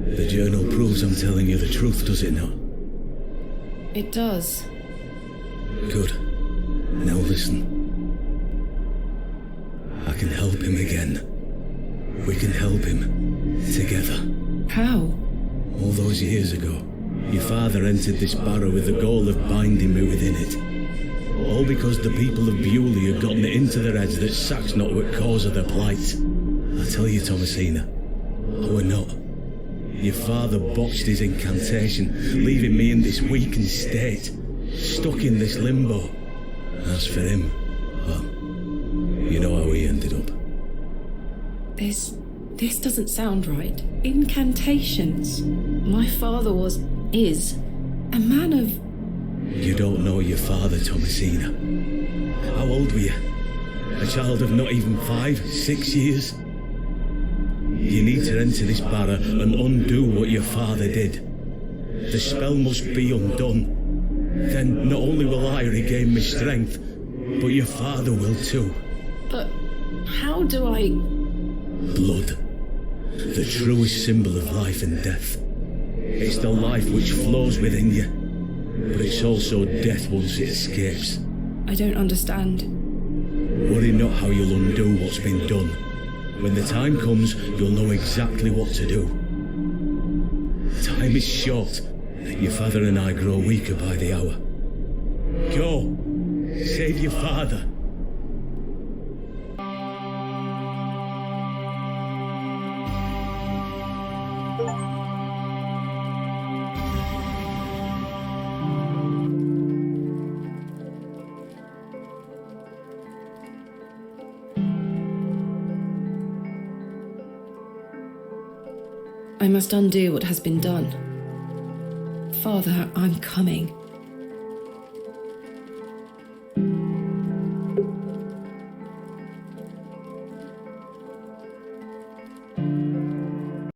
the journal proves I'm telling you the truth, does it not? It does. Good. Now listen. I can help him again. We can help him. Together. How? All those years ago, your father entered this barrow with the goal of binding me within it. All because the people of Bewley had gotten it into their heads that Sax's not were cause of their plight. I tell you, Thomasina, we're not. Your father botched his incantation, leaving me in this weakened state, stuck in this limbo. As for him, well, you know how he ended up. This doesn't sound right. Incantations. My father is a man of... You don't know your father, Thomasina. How old were you? A child of not even 5, 6 years? You need to enter this barrow and undo what your father did. The spell must be undone. Then not only will I regain my strength, but your father will too. But how do I... Blood. The truest symbol of life and death. It's the life which flows within you, but it's also death once it escapes. I don't understand. Worry not how you'll undo what's been done. When the time comes, you'll know exactly what to do. Time is short. Your father and I grow weaker by the hour. Go. Save your father. I must undo what has been done. Father, I'm coming.